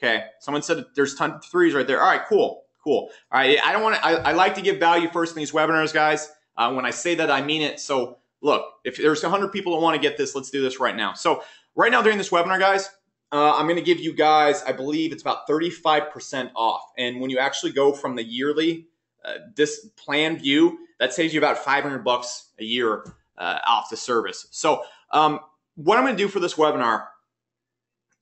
Okay, someone said there's tons of 3s right there. All right, cool. All right, I like to give value first in these webinars, guys. When I say that, I mean it. So look, if there's 100 people that want to get this, let's do this right now. So right now during this webinar, guys, I'm going to give you guys, I believe it's about 35% off. And when you actually go from the yearly, this plan view, that saves you about $500 a year off the service. So what I'm going to do for this webinar,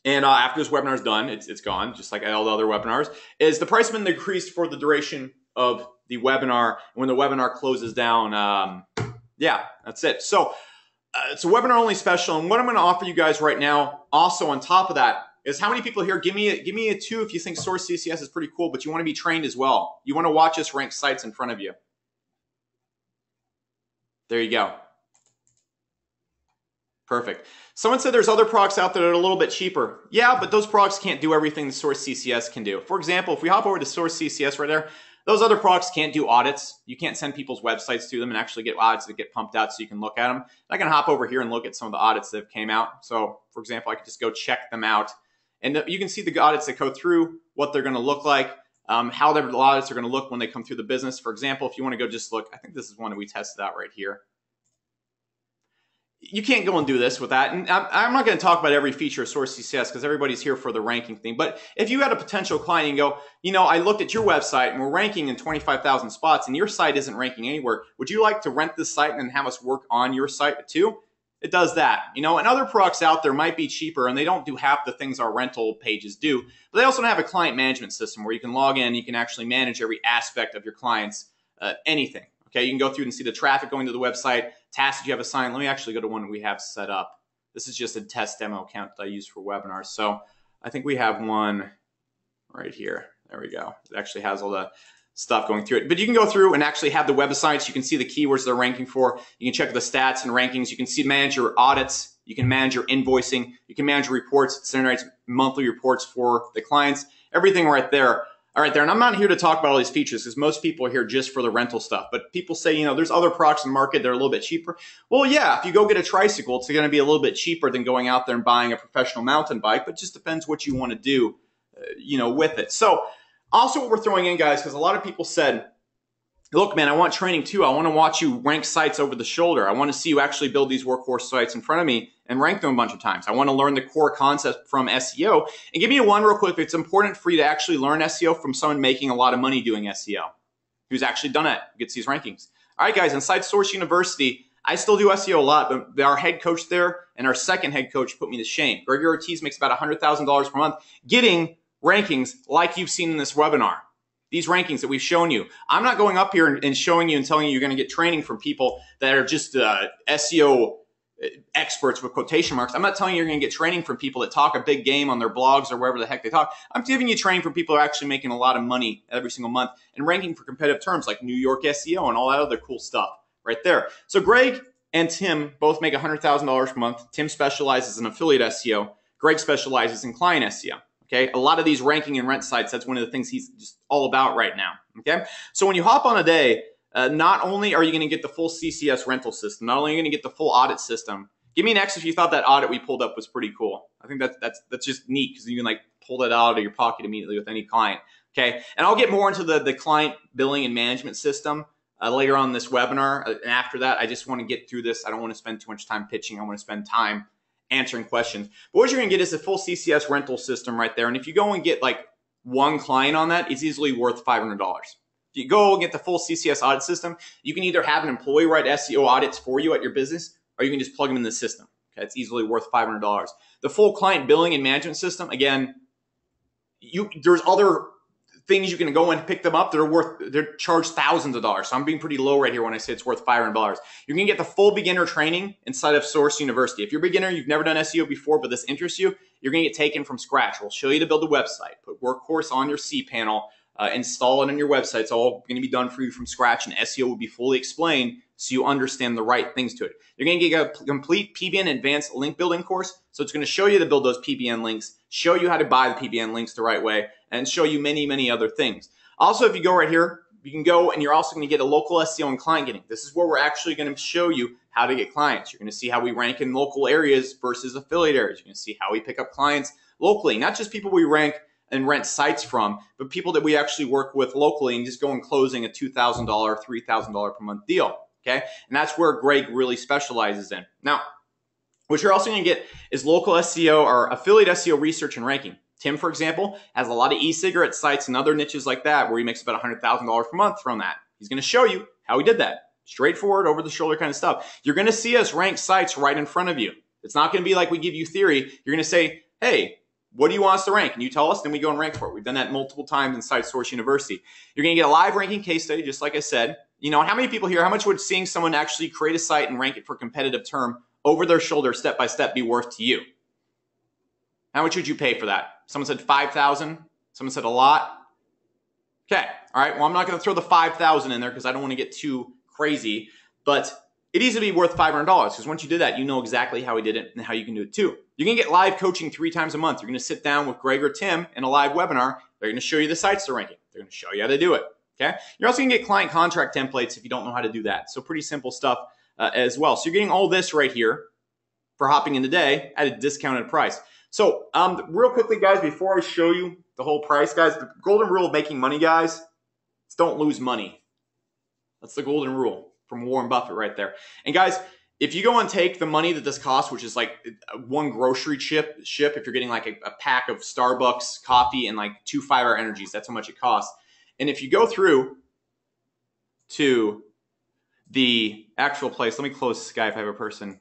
and after this webinar is done, it's gone, just like all the other webinars, is the price has been decreased for the duration of the webinar. When the webinar closes down, yeah, that's it. So it's a webinar only special. And what I'm going to offer you guys right now, also on top of that, is how many people here, give me a 2 if you think Source CCS is pretty cool, but you want to be trained as well. You want to watch us rank sites in front of you. There you go. Perfect. Someone said there's other products out there that are a little bit cheaper. Yeah, but those products can't do everything the Source CCS can do. For example, if we hop over to Source CCS right there, those other products can't do audits. You can't send people's websites to them and actually get audits that get pumped out so you can look at them. I can hop over here and look at some of the audits that came out. So, for example, I could just go check them out. And you can see the audits that go through, what they're going to look like, how the audits are going to look when they come through the business. For example, if you want to go just look, I think this is one that we tested out right here. You can't go and do this with that. And I'm not going to talk about every feature of Source CCS because everybody's here for the ranking thing. But if you had a potential client and go, you know, I looked at your website and we're ranking in 25,000 spots and your site isn't ranking anywhere. Would you like to rent this site and have us work on your site too? It does that. You know, and other products out there might be cheaper and they don't do half the things our rental pages do. But they also don't have a client management system where you can log in, you can actually manage every aspect of your clients, anything. Okay, you can go through and see the traffic going to the website, tasks that you have assigned. Let me actually go to one we have set up. This is just a test demo account that I use for webinars. So I think we have one right here. There we go. It actually has all the stuff going through it. But you can go through and actually have the websites. You can see the keywords they're ranking for. You can check the stats and rankings. You can see manage your audits. You can manage your invoicing. You can manage your reports. It generates monthly reports for the clients. Everything right there. All right there, and I'm not here to talk about all these features because most people are here just for the rental stuff. But people say, you know, there's other products in the market that are a little bit cheaper. Well, yeah, if you go get a tricycle, it's going to be a little bit cheaper than going out there and buying a professional mountain bike, but it just depends what you want to do, you know, with it. So also what we're throwing in, guys, because a lot of people said, look, man, I want training too. I want to watch you rank sites over the shoulder. I want to see you actually build these workhorse sites in front of me and rank them a bunch of times. I want to learn the core concept from SEO. And give me one real quick. It's important for you to actually learn SEO from someone making a lot of money doing SEO, who's actually done it, gets these rankings. All right, guys, inside Source University, I still do SEO a lot, but our head coach there and our second head coach put me to shame. Greg Ortiz makes about $100,000 per month getting rankings like you've seen in this webinar. These rankings that we've shown you. I'm not going up here and showing you and telling you you're going to get training from people that are just SEO experts with quotation marks. I'm not telling you you're going to get training from people that talk a big game on their blogs or wherever the heck they talk. I'm giving you training from people who are actually making a lot of money every single month and ranking for competitive terms like New York SEO and all that other cool stuff right there. So Greg and Tim both make $100,000 per month. Tim specializes in affiliate SEO. Greg specializes in client SEO. Okay, a lot of these ranking and rent sites, that's one of the things he's just all about right now. Okay, so when you hop on a day, not only are you going to get the full CCS rental system, not only are you going to get the full audit system. Give me an X if you thought that audit we pulled up was pretty cool. I think that's just neat because you can like pull that out of your pocket immediately with any client. Okay, and I'll get more into the client billing and management system later on in this webinar. And after that, I just want to get through this. I don't want to spend too much time pitching. I want to spend time answering questions. But what you're going to get is a full CCS rental system right there. And if you go and get like one client on that, it's easily worth $500. If you go and get the full CCS audit system, you can either have an employee write SEO audits for you at your business, or you can just plug them in the system. Okay, it's easily worth $500. The full client billing and management system, again, there's other things you can go and pick them up. They're charged thousands of dollars. So I'm being pretty low right here when I say it's worth $500. You're gonna get the full beginner training inside of Source University. If you're a beginner, you've never done SEO before, but this interests you, you're gonna get taken from scratch. We'll show you to build a website, put workhorse on your cPanel, install it on your website. It's all gonna be done for you from scratch, and SEO will be fully explained so you understand the right things to it. You're gonna get a complete PBN advanced link building course. So it's gonna show you to build those PBN links, show you how to buy the PBN links the right way, and show you many, many other things. Also, if you go right here, you can go and you're also going to get a local SEO and client getting. This is where we're actually going to show you how to get clients. You're going to see how we rank in local areas versus affiliate areas. You're going to see how we pick up clients locally, not just people we rank and rent sites from, but people that we actually work with locally and just go and closing a $2,000, $3,000 per month deal. Okay, and that's where Greg really specializes in. Now, What you're also going to get is local SEO or affiliate SEO research and ranking. Tim, for example, has a lot of e-cigarette sites and other niches like that where he makes about $100,000 per month from that. He's going to show you how he did that. Straightforward, over-the-shoulder kind of stuff. You're going to see us rank sites right in front of you. It's not going to be like we give you theory. You're going to say, hey, what do you want us to rank? And you tell us, then we go and rank for it. We've done that multiple times inside Source University. You're going to get a live ranking case study, just like I said. You know, how many people here, how much would seeing someone actually create a site and rank it for a competitive term over their shoulder, step by step, be worth to you? How much would you pay for that? Someone said 5,000. Someone said a lot. Okay. All right. Well, I'm not going to throw the 5,000 in there because I don't want to get too crazy, but it needs to be worth $500 because once you did that, you know exactly how he did it and how you can do it too. You're going to get live coaching 3 times a month. You're going to sit down with Greg or Tim in a live webinar. They're going to show you the sites they're ranking. They're going to show you how to do it. Okay. You're also going to get client contract templates if you don't know how to do that. So pretty simple stuff as well. So you're getting all this right here for hopping in today at a discounted price. So real quickly, guys, before I show you the whole price, guys, the golden rule of making money, guys, is don't lose money. That's the golden rule from Warren Buffett right there. And guys, if you go and take the money that this costs, which is like one grocery ship, if you're getting like a pack of Starbucks coffee and like 2 5-hour energies, that's how much it costs. And if you go through to the actual place, let me close this guy if I have a person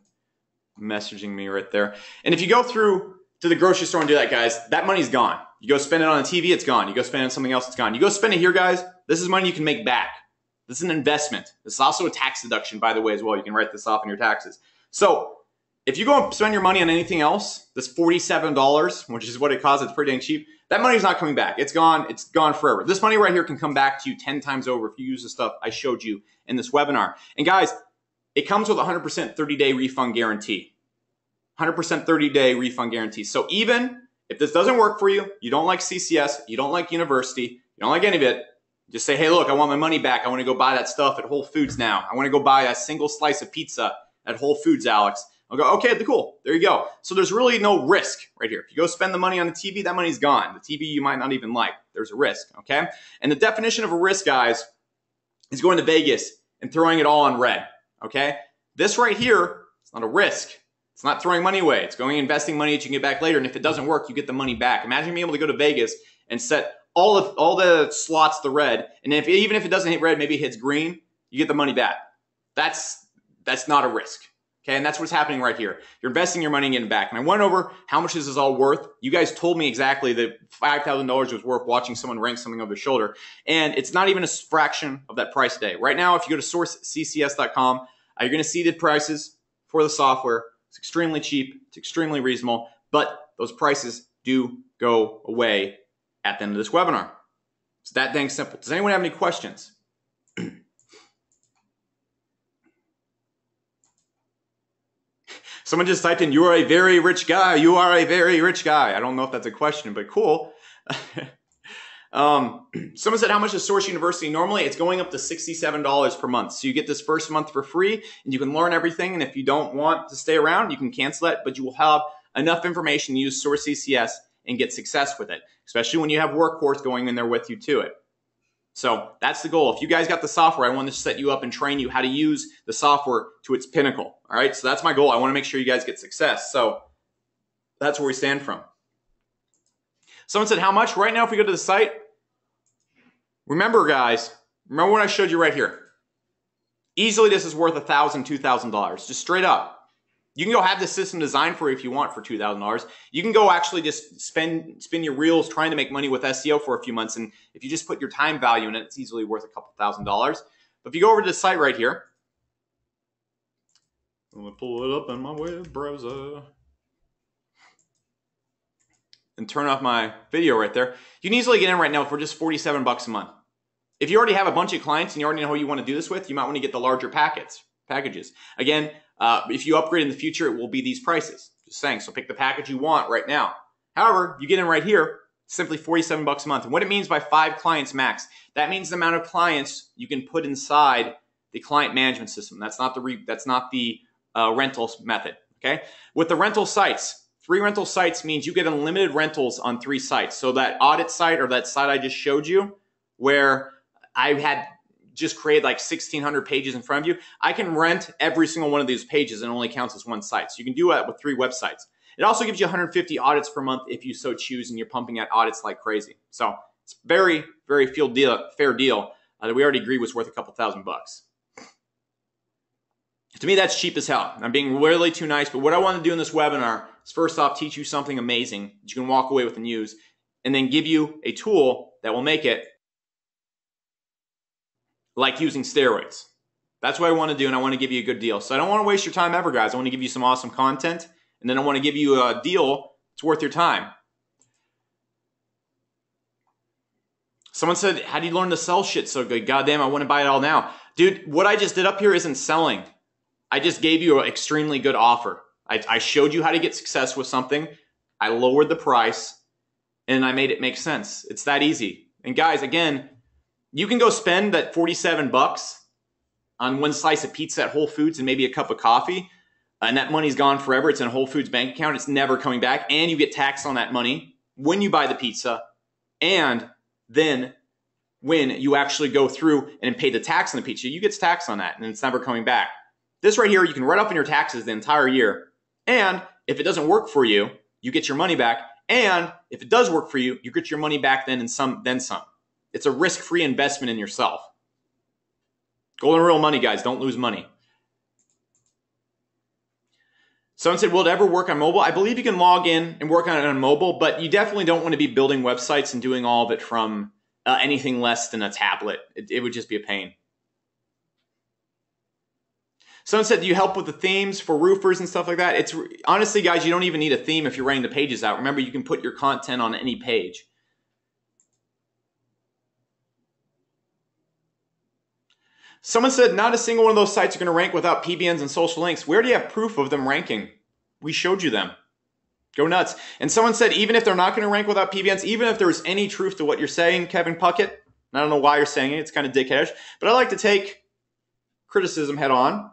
messaging me right there. And if you go through to the grocery store and do that, guys, that money's gone. You go spend it on a TV, it's gone. You go spend it on something else, it's gone. You go spend it here, guys, this is money you can make back. This is an investment. This is also a tax deduction, by the way, as well. You can write this off in your taxes. So if you go and spend your money on anything else, this $47, which is what it costs, it's pretty dang cheap, that money's not coming back. It's gone. It's gone forever. This money right here can come back to you 10 times over if you use the stuff I showed you in this webinar. And guys, it comes with a 100% 30-day refund guarantee. 100% 30-day refund guarantee. So even if this doesn't work for you, you don't like CCS, you don't like university, you don't like any of it, just say, hey, look, I want my money back. I want to go buy that stuff at Whole Foods now. I want to go buy a single slice of pizza at Whole Foods, Alex. I'll go, okay, cool. There you go. So there's really no risk right here. If you go spend the money on the TV, that money's gone. The TV you might not even like. There's a risk, okay? And the definition of a risk, guys, is going to Vegas and throwing it all on red, okay? This right here, it's not a risk. It's not throwing money away. It's going investing money that you can get back later. And if it doesn't work, you get the money back. Imagine being able to go to Vegas and set all the slots to red. And even if it doesn't hit red, maybe it hits green, you get the money back. That's not a risk. Okay, and that's what's happening right here. You're investing your money and getting back. And I went over how much this is all worth. You guys told me exactly that $5,000 was worth watching someone rank something over their shoulder. And it's not even a fraction of that price today. Right now, if you go to sourceccs.com, you're going to see the prices for the software. It's extremely cheap. It's extremely reasonable. But those prices do go away at the end of this webinar. It's that dang simple. Does anyone have any questions? Someone just typed in, you are a very rich guy. You are a very rich guy. I don't know if that's a question, but cool. Someone said, how much is Source University? Normally, it's going up to $67 per month. So you get this first month for free, and you can learn everything. And if you don't want to stay around, you can cancel it, but you will have enough information to use Source CCS and get success with it, especially when you have Workhorse going in there with you to it. So that's the goal. If you guys got the software, I want to set you up and train you how to use the software to its pinnacle. All right, so that's my goal. I want to make sure you guys get success. So that's where we stand from. Someone said, how much? Right now, if we go to the site, remember, guys, remember what I showed you right here. Easily, this is worth $1,000, $2,000, just straight up. You can go have this system designed for you if you want for $2,000. You can go actually just spin your reels trying to make money with SEO for a few months. And if you just put your time value in it, it's easily worth a couple $1,000s. But if you go over to the site right here, I'm going to pull it up in my web browser and turn off my video right there. You can easily get in right now for just $47 a month. If you already have a bunch of clients and you already know who you want to do this with, you might want to get the larger packages. Again, if you upgrade in the future, it will be these prices. Just saying, so pick the package you want right now. However, you get in right here, simply $47 a month. And what it means by 5 clients max, that means the amount of clients you can put inside the client management system. That's not the rentals method. Okay, with the rental sites, 3 rental sites means you get unlimited rentals on 3 sites. So that audit site or that site I just showed you, where I had just create like 1,600 pages in front of you, I can rent every single one of these pages and it only counts as one site. So you can do that with 3 websites. It also gives you 150 audits per month if you so choose, and you're pumping out audits like crazy. So it's very, very fair deal that we already agreed was worth a couple $1,000. To me, that's cheap as hell. I'm being really too nice, but what I want to do in this webinar is first off teach you something amazing that you can walk away with and use, and then give you a tool that will make it like using steroids. That's what I want to do, and I want to give you a good deal. So I don't want to waste your time ever, guys. I want to give you some awesome content, and then I want to give you a deal that's worth your time. Someone said, how do you learn to sell shit so good? Goddamn, I want to buy it all now. Dude, what I just did up here isn't selling. I just gave you an extremely good offer. I showed you how to get success with something. I lowered the price, and I made it make sense. It's that easy. And guys, again, you can go spend that 47 bucks on one slice of pizza at Whole Foods and maybe a cup of coffee, and that money's gone forever. It's in a Whole Foods bank account. It's never coming back, and you get taxed on that money when you buy the pizza, and then when you actually go through and pay the tax on the pizza, you get taxed on that, and it's never coming back. This right here, you can write off in your taxes the entire year, and if it doesn't work for you, you get your money back, and if it does work for you, you get your money back then and some. It's a risk-free investment in yourself. Golden real money, guys. Don't lose money. Someone said, will it ever work on mobile? I believe you can log in and work on it on mobile, but you definitely don't want to be building websites and doing all of it from anything less than a tablet. It would just be a pain. Someone said, do you help with the themes for roofers and stuff like that? It's honestly, guys, you don't even need a theme if you're writing the pages out. Remember, you can put your content on any page. Someone said, not a single one of those sites are going to rank without PBNs and social links. We already have proof of them ranking. We showed you them. Go nuts. And someone said, even if they're not going to rank without PBNs, even if there's any truth to what you're saying, Kevin Puckett, I don't know why you're saying it. It's kind of dickheadish. But I like to take criticism head on.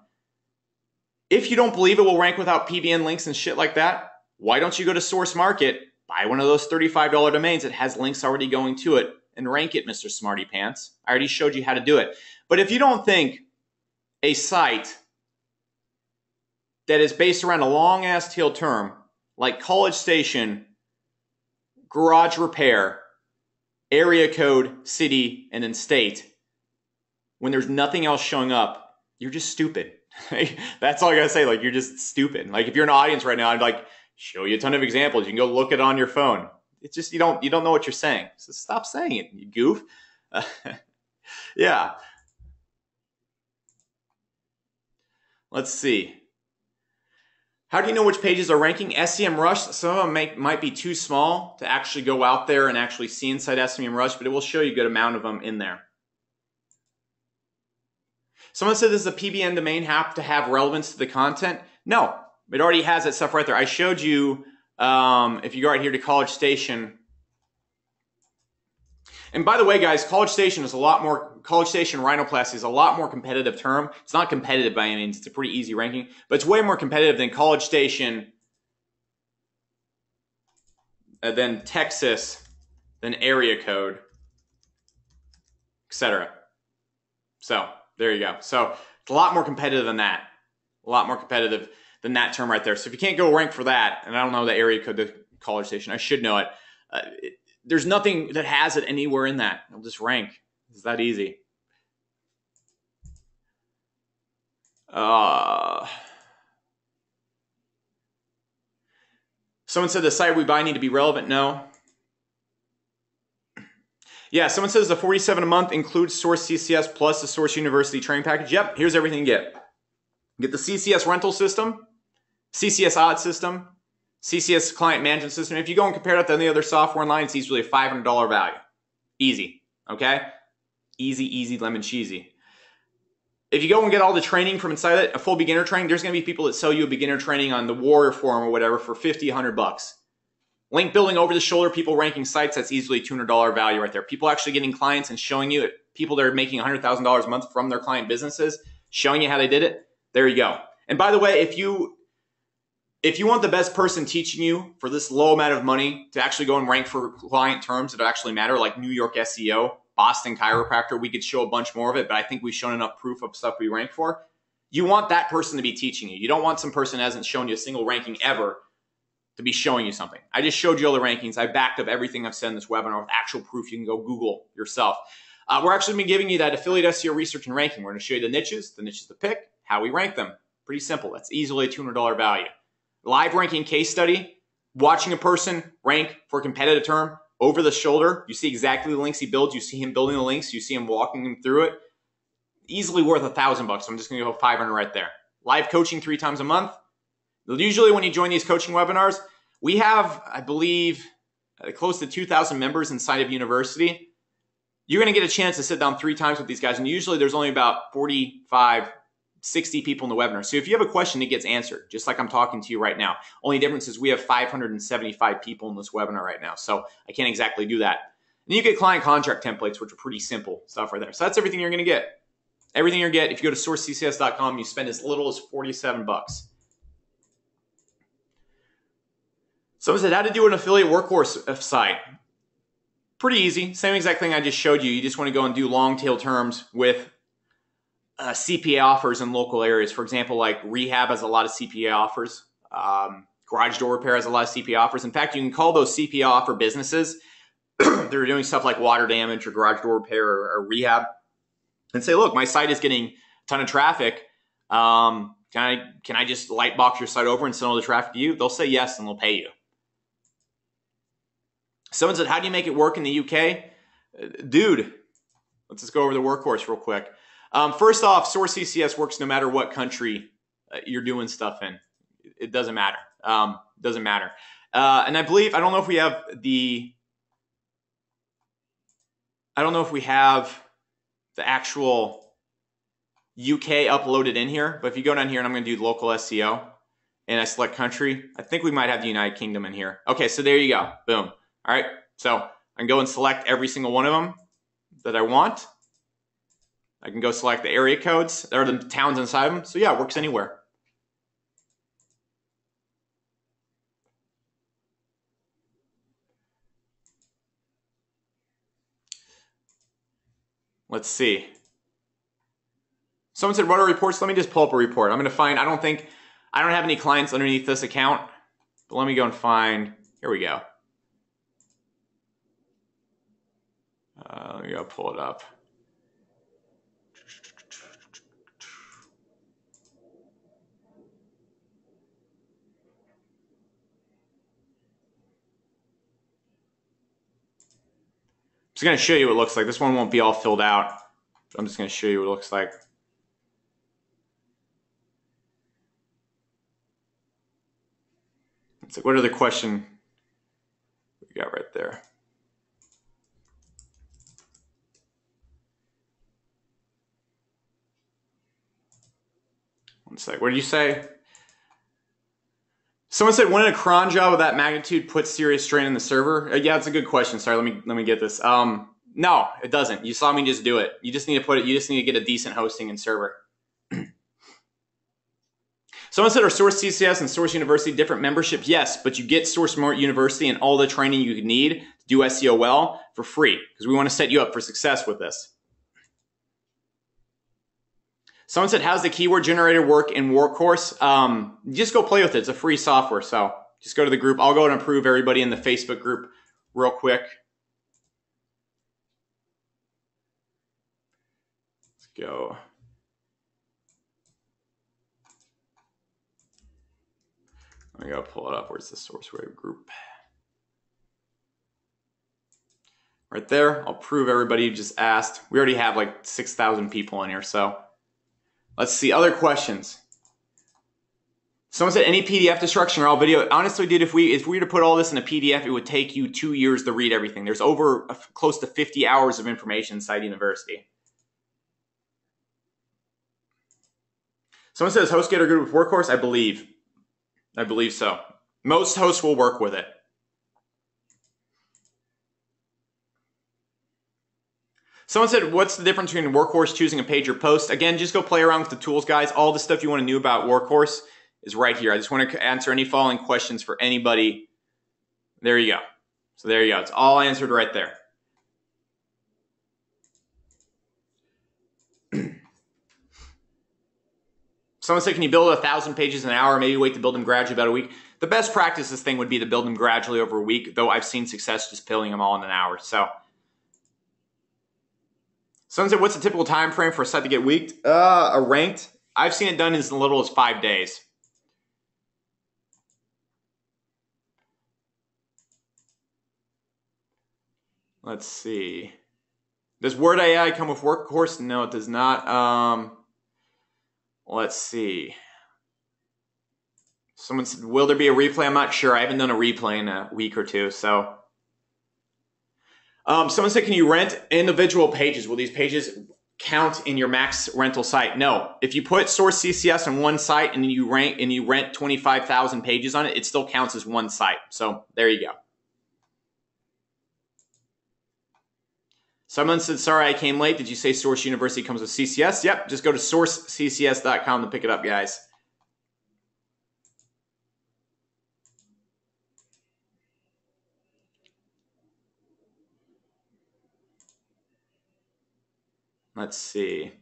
If you don't believe it will rank without PBN links and shit like that, why don't you go to Source Market, buy one of those $35 domains that has links already going to it, and rank it, Mr. Smarty Pants. I already showed you how to do it. But if you don't think a site that is based around a long-ass tail term, like College Station, Garage Repair, Area Code, City, and then State, when there's nothing else showing up, you're just stupid. That's all I gotta say. Like, you're just stupid. Like, if you're an audience right now, I'd like show you a ton of examples. You can go look it on your phone. It's just you don't know what you're saying. So stop saying it, you goof. Yeah. Let's see. How do you know which pages are ranking? SEMrush, some of them might be too small to actually go out there and actually see inside SEMrush, but it will show you a good amount of them in there. Someone said, does the PBN domain have to have relevance to the content? No, it already has that stuff right there. I showed you, if you go right here to College Station. And by the way, guys, College Station is a lot more, College Station rhinoplasty is a lot more competitive term. It's not competitive by any means. It's a pretty easy ranking, but it's way more competitive than College Station, then Texas, then Area Code, etc. So there you go. So it's a lot more competitive than that. A lot more competitive than that term right there. So if you can't go rank for that, and I don't know the Area Code, the College Station, I should know it. There's nothing that has it anywhere in that. It'll just rank. It's that easy. Someone said the site we buy need to be relevant. No. Yeah, someone says the $47 a month includes Source CCS plus the Source University training package. Yep, here's everything you get. You get the CCS rental system, CCS audit system, CCS client management system. If you go and compare that to any other software online, it's easily a $500 value. Easy, okay? Easy, easy, lemon cheesy. If you go and get all the training from inside it, a full beginner training, there's going to be people that sell you a beginner training on the Warrior Forum or whatever for $50, $100. Link building over the shoulder, people ranking sites, that's easily $200 value right there. People actually getting clients and showing you it. People that are making $100,000 a month from their client businesses, showing you how they did it. There you go. And by the way, if you want the best person teaching you for this low amount of money to actually go and rank for client terms that actually matter, like New York SEO, Boston Chiropractor. We could show a bunch more of it, but I think we've shown enough proof of stuff we rank for. You want that person to be teaching you. You don't want some person that hasn't shown you a single ranking ever to be showing you something. I just showed you all the rankings. I backed up everything I've said in this webinar with actual proof. You can go Google yourself. We're actually been giving you that affiliate SEO research and ranking. We're going to show you the niches to pick, how we rank them. Pretty simple. That's easily a $200 value. Live ranking case study, watching a person rank for a competitive term over the shoulder. You see exactly the links he builds. You see him building the links. You see him walking him through it. Easily worth $1,000. So I'm just going to go 500 right there. Live coaching 3 times a month. Usually when you join these coaching webinars, we have, I believe, close to 2,000 members inside of university. You're going to get a chance to sit down 3 times with these guys. And usually there's only about 45, 60 people in the webinar. So if you have a question, it gets answered, just like I'm talking to you right now. Only difference is we have 575 people in this webinar right now. So I can't exactly do that. And you get client contract templates, which are pretty simple stuff right there. So that's everything you're going to get. Everything you're going to get. If you go to sourceccs.com, you spend as little as $47. Someone said, how to do an affiliate workhorse site. Pretty easy. Same exact thing I just showed you. You just want to go and do long tail terms with CPA offers in local areas. For example, like rehab has a lot of CPA offers. Garage door repair has a lot of CPA offers. In fact, you can call those CPA offer businesses that are doing stuff like water damage or garage door repair or rehab and say, look, my site is getting a ton of traffic. Can I just light box your site over and send all the traffic to you? They'll say yes and they'll pay you. Someone said, how do you make it work in the UK? Dude, let's just go over the workhorse real quick. First off, Source CCS works no matter what country you're doing stuff in. It doesn't matter. And I believe, I don't know if we have the actual UK uploaded in here, but if you go down here and I'm going to do local SEO and I select country, I think we might have the United Kingdom in here. Okay, so there you go. Boom. All right, so I can go and select every single one of them that I want. I can go select the area codes. There are the towns inside them. So yeah, it works anywhere. Let's see. Someone said, what are reports? Let me just pull up a report. I'm going to find, I don't have any clients underneath this account, but let me go and find, here we go. Let me go pull it up. I'm just going to show you what it looks like. This one won't be all filled out. I'm just going to show you what it looks like. It's like, what other question we got right there? One sec. What did you say? Someone said, when a cron job of that magnitude puts serious strain on the server? Yeah, it's a good question. Sorry, let me get this. No, it doesn't. You saw me just do it. You just need to get a decent hosting and server. Someone said, are Source CCS and Source University different memberships? Yes, but you get Source University and all the training you need to do SEO well for free because we want to set you up for success with this. Someone said, how's the keyword generator work in Workhorse? Just go play with it. It's a free software. So just go to the group. I'll go and approve everybody in the Facebook group real quick. Let's go. Let me go pull it up. Where's the SourceWave group? Right there. I'll prove everybody who just asked. We already have like 6,000 people in here. So let's see. Other questions. Someone said, any PDF destruction or all video? Honestly, dude, if we were to put all this in a PDF, it would take you 2 years to read everything. There's over close to 50 hours of information inside university. Someone says, HostGator good with Workhorse? I believe so. Most hosts will work with it. Someone said, what's the difference between Workhorse choosing a page or post? Again, just go play around with the tools, guys. All the stuff you want to know about Workhorse is right here. I just want to answer any following questions for anybody. There you go. So there you go. It's all answered right there. Someone said, can you build 1,000 pages in an hour? Maybe wait to build them gradually about a week. The best practice this thing would be to build them gradually over a week, though I've seen success just building them all in an hour. So, someone said, what's the typical time frame for a site to get weaked? Ranked. I've seen it done in as little as 5 days. Let's see. Does Word AI come with Workhorse? No, it does not. Let's see. Someone said, will there be a replay? I'm not sure. I haven't done a replay in a week or two. So, someone said, can you rent individual pages? Will these pages count in your max rental site? No. If you put Source CCS on one site and you rent 25,000 pages on it, it still counts as one site. So there you go. Someone said, sorry, I came late. Did you say Source University comes with CCS? Yep. Just go to sourceccs.com to pick it up, guys. Let's see.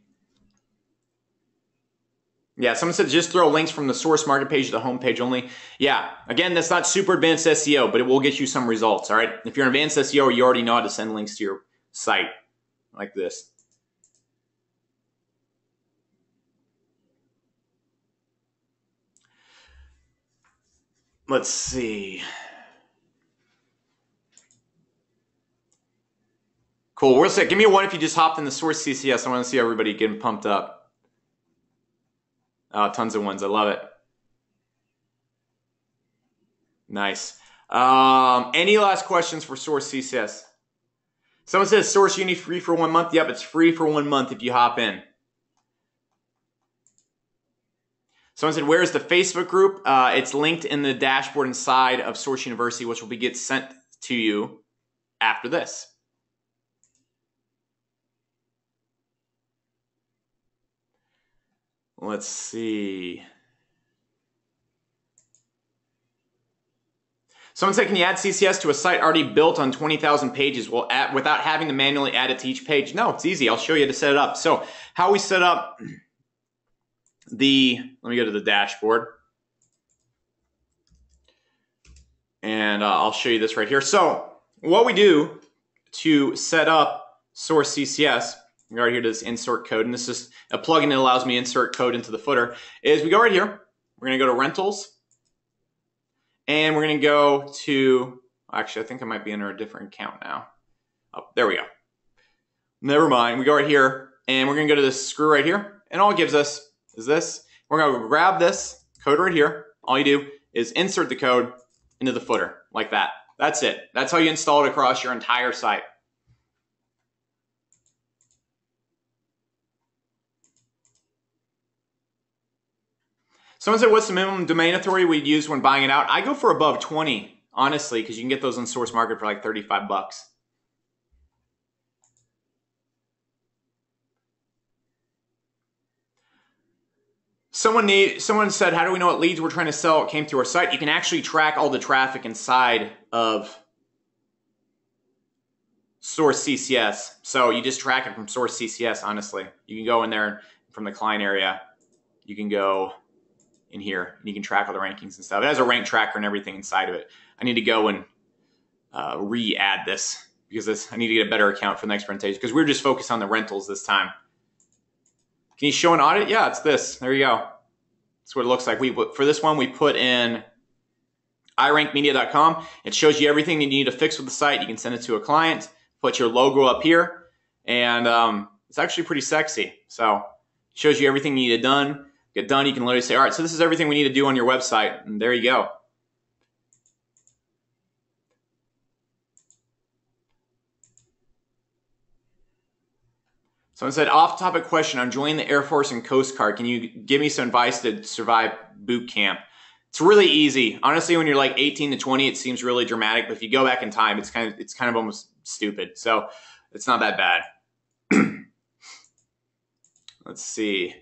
Yeah, someone said just throw links from the source market page to the home page only. Yeah, again, that's not super advanced SEO, but it will get you some results, all right? If you're an advanced SEO, you already know how to send links to your site like this. Let's see. Cool. We'll say, give me a 1 if you just hopped in the Source CCS. I want to see everybody getting pumped up. Tons of ones. I love it. Nice. Any last questions for Source CCS? Someone says Source Uni free for 1 month. Yep, it's free for 1 month if you hop in. Someone said, where's the Facebook group? It's linked in the dashboard inside of Source University, which will get sent to you after this. Let's see. Someone said, can you add CCS to a site already built on 20,000 pages without having to manually add it to each page? No, it's easy. I'll show you how to set it up. So how we set up let me go to the dashboard. And I'll show you this right here. So what we do to set up Source CCS, we go right here to this insert code, and this is a plugin that allows me to insert code into the footer, is we go right here. We're going to go to Rentals. And we're going to go to, actually, I think I might be under a different account now. Oh, there we go. Never mind. We go right here, and we're going to go to this screw right here. And all it gives us is this. We're going to grab this code right here. All you do is insert the code into the footer like that. That's it. That's how you install it across your entire site. Someone said, what's the minimum domain authority we'd use when buying it out? I go for above 20, honestly, because you can get those on Source Market for like 35 bucks. Someone said, how do we know what leads we're trying to sell came through our site? You can actually track all the traffic inside of Source CCS. So you just track it from Source CCS, honestly. You can go in there from the client area. You can go in here and you can track all the rankings and stuff. It has a rank tracker and everything inside of it. I need to go and re-add this because I need to get a better account for the next presentation because we're just focused on the rentals this time. Can you show an audit? Yeah, it's this. There you go. That's what it looks like. For this one, we put in irankmedia.com. It shows you everything you need to fix with the site. You can send it to a client, put your logo up here, and it's actually pretty sexy. So it shows you everything you need done. Get done, you can literally say, all right, so this is everything we need to do on your website, and there you go. Someone said, off-topic question, I'm joining the Air Force and Coast Guard. Can you give me some advice to survive boot camp? It's really easy. Honestly, when you're like 18 to 20, it seems really dramatic, but if you go back in time, it's kind of almost stupid. So it's not that bad. Let's see.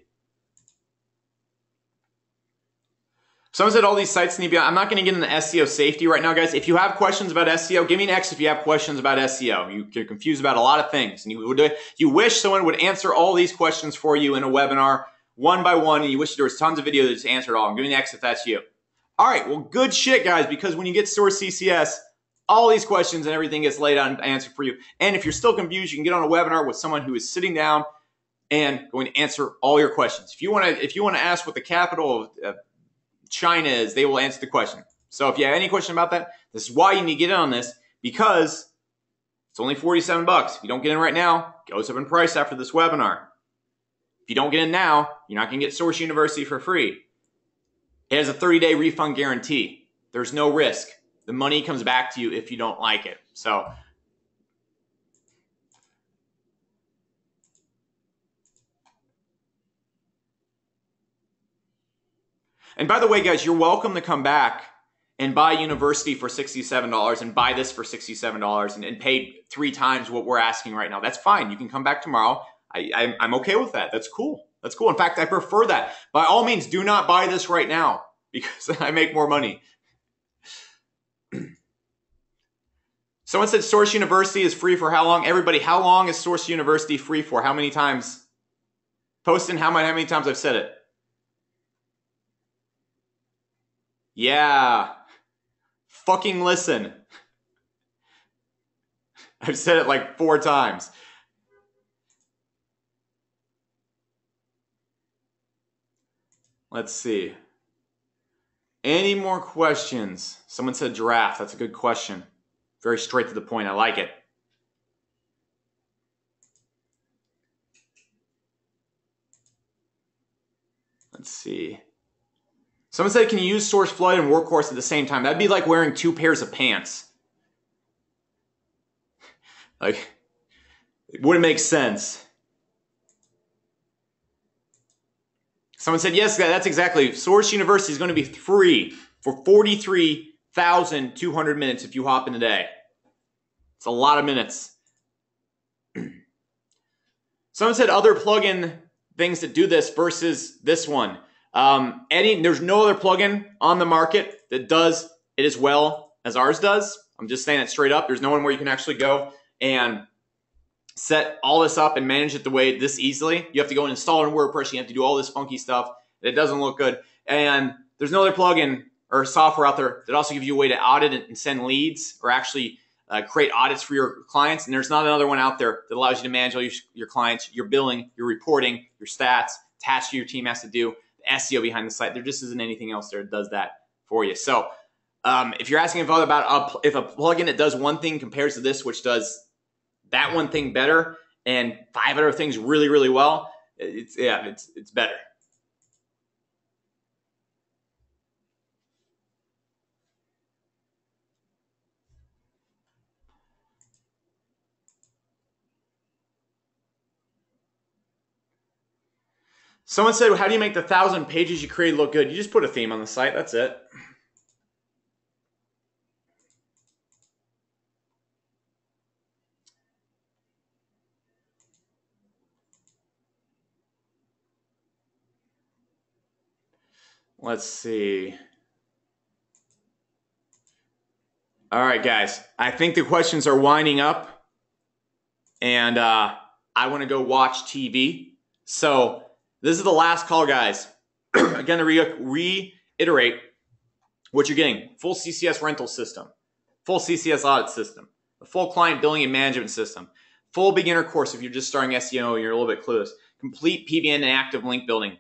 Someone said all these sites need to be on. I'm not going to get into SEO safety right now, guys. If you have questions about SEO, give me an X if you have questions about SEO. You're confused about a lot of things. And you wish someone would answer all these questions for you in a webinar one by one, and you wish there was tons of video that just answered all. Give me an X if that's you. All right, well, good shit, guys, because when you get Source CCS, all these questions and everything gets laid out and answered for you. And if you're still confused, you can get on a webinar with someone who is sitting down and going to answer all your questions. If you want to ask what the capital of China is, they will answer the question. So if you have any question about that, this is why you need to get in on this, because it's only $47. If you don't get in right now, it goes up in price after this webinar. If you don't get in now, you're not going to get Source University for free. It has a 30-day refund guarantee. There's no risk. The money comes back to you if you don't like it. So, and by the way, guys, you're welcome to come back and buy University for $67 and buy this for $67 and pay 3 times what we're asking right now. That's fine. You can come back tomorrow. I'm okay with that. That's cool. That's cool. In fact, I prefer that. By all means, do not buy this right now because I make more money. Someone said Source University is free for how long? Everybody, how long is Source University free for? How many times? Post in how many times I've said it. Yeah. Fucking listen. I've said it like 4 times. Let's see. Any more questions? Someone said giraffe. That's a good question. Very straight to the point. I like it. Let's see. Someone said, can you use Source Flood and Workhorse at the same time? That'd be like wearing 2 pairs of pants. Like, it wouldn't make sense. Someone said, yes, that's exactly. Source University is going to be free for 43,200 minutes if you hop in today. It's a lot of minutes. Someone said other plugin things that do this versus this one. There's no other plugin on the market that does it as well as ours does. I'm just saying it straight up. There's no one where you can actually go and set all this up and manage it the way this easily. You have to go and install it in WordPress. You have to do all this funky stuff. It doesn't look good. And there's no other plugin or software out there that also gives you a way to audit and send leads or actually create audits for your clients. And there's not another one out there that allows you to manage all your clients, your billing, your reporting, your stats, attached to your team has to do the SEO behind the site. There just isn't anything else there that does that for you. So if you're asking about if a plugin that does one thing compares to this, which does that one thing better and 5 other things really, really well, it's better. Someone said, how do you make the 1,000 pages you create look good? You just put a theme on the site. That's it. Let's see. All right, guys. I think the questions are winding up. And I want to go watch TV. So this is the last call, guys. Again, to reiterate what you're getting. Full CCS rental system. Full CCS audit system. A full client billing and management system. Full beginner course if you're just starting SEO and you're a little bit clueless. Complete PBN and active link building,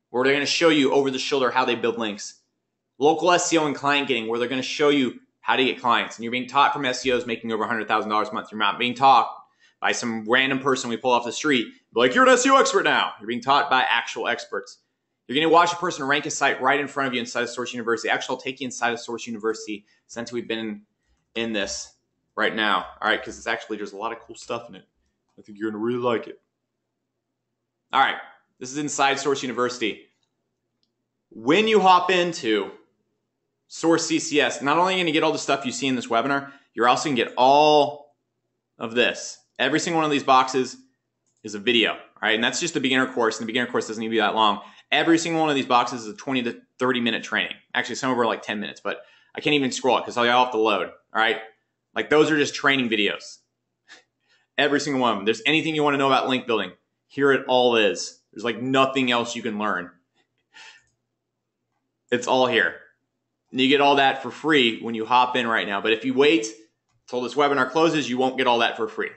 where they're going to show you over the shoulder how they build links. Local SEO and client getting, where they're going to show you how to get clients. And you're being taught from SEOs making over $100,000 a month. You're not being taught by some random person we pull off the street. Like, you're an SEO expert now. You're being taught by actual experts. You're going to watch a person rank a site right in front of you inside of Source University. Actually, I'll take you inside of Source University since we've been in this right now. All right, because it's actually, there's a lot of cool stuff in it. I think you're going to really like it. All right, this is inside Source University. When you hop into Source CCS, not only are you going to get all the stuff you see in this webinar, you're also going to get all of this. Every single one of these boxes is a video, all right? And that's just the beginner course, and the beginner course doesn't need to be that long. Every single one of these boxes is a 20 to 30-minute training. Actually, some of them are like 10 minutes, but I can't even scroll it because I'll have to load, all right? Like, those are just training videos. Every single one of them. There's anything you want to know about link building, here it all is. There's like nothing else you can learn. It's all here. And you get all that for free when you hop in right now. But if you wait till this webinar closes, you won't get all that for free.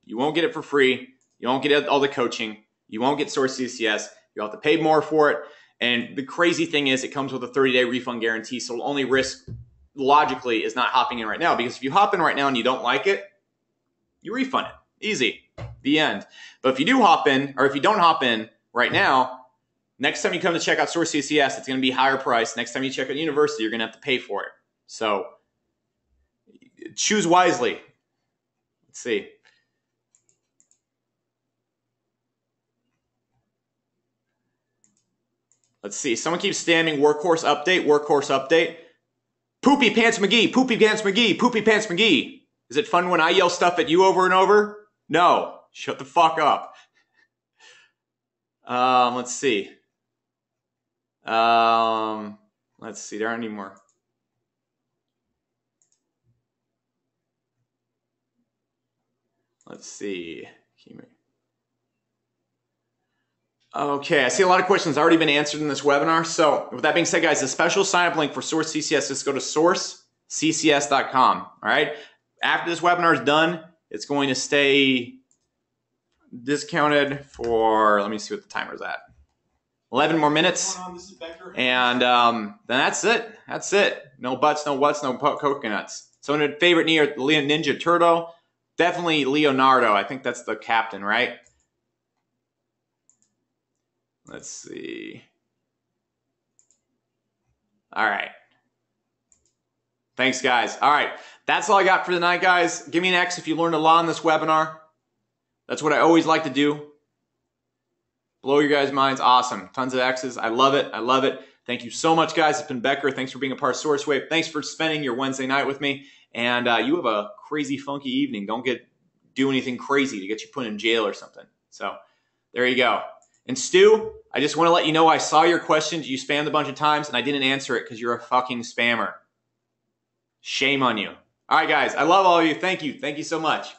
You won't get it for free. You won't get all the coaching. You won't get Source CCS. You'll have to pay more for it. And the crazy thing is it comes with a 30-day refund guarantee. So the only risk, logically, is not hopping in right now. Because if you hop in right now and you don't like it, you refund it. Easy. The end. But if you do hop in, or if you don't hop in right now, next time you come to check out Source CCS, it's going to be higher price. Next time you check out University, you're going to have to pay for it. So choose wisely. Let's see. Let's see. Someone keeps spamming workhorse update, workhorse update. Poopy Pants McGee, Poopy Pants McGee, Poopy Pants McGee. Is it fun when I yell stuff at you over and over? No. Shut the fuck up. Let's see. Let's see. There aren't any more. Let's see. Okay, I see a lot of questions already been answered in this webinar. So with that being said, guys, the special sign-up link for Source CCS, just go to sourceccs.com. All right. After this webinar is done, it's going to stay discounted for, let me see what the timer is at. 11 more minutes. And then that's it. That's it. No butts, no whats, no coconuts. So my favorite Ninja Turtle, definitely Leonardo. I think that's the captain, right? Let's see. All right. Thanks, guys. All right. That's all I got for tonight, guys. Give me an X if you learned a lot in this webinar. That's what I always like to do. Blow your guys' minds. Awesome. Tons of X's. I love it. I love it. Thank you so much, guys. It's been Becker. Thanks for being a part of SourceWave. Thanks for spending your Wednesday night with me. And you have a crazy, funky evening. Don't do anything crazy to get you put in jail or something. So there you go. And Stu, I just want to let you know I saw your questions. You spammed a bunch of times, and I didn't answer it because you're a fucking spammer. Shame on you. All right, guys. I love all of you. Thank you. Thank you so much.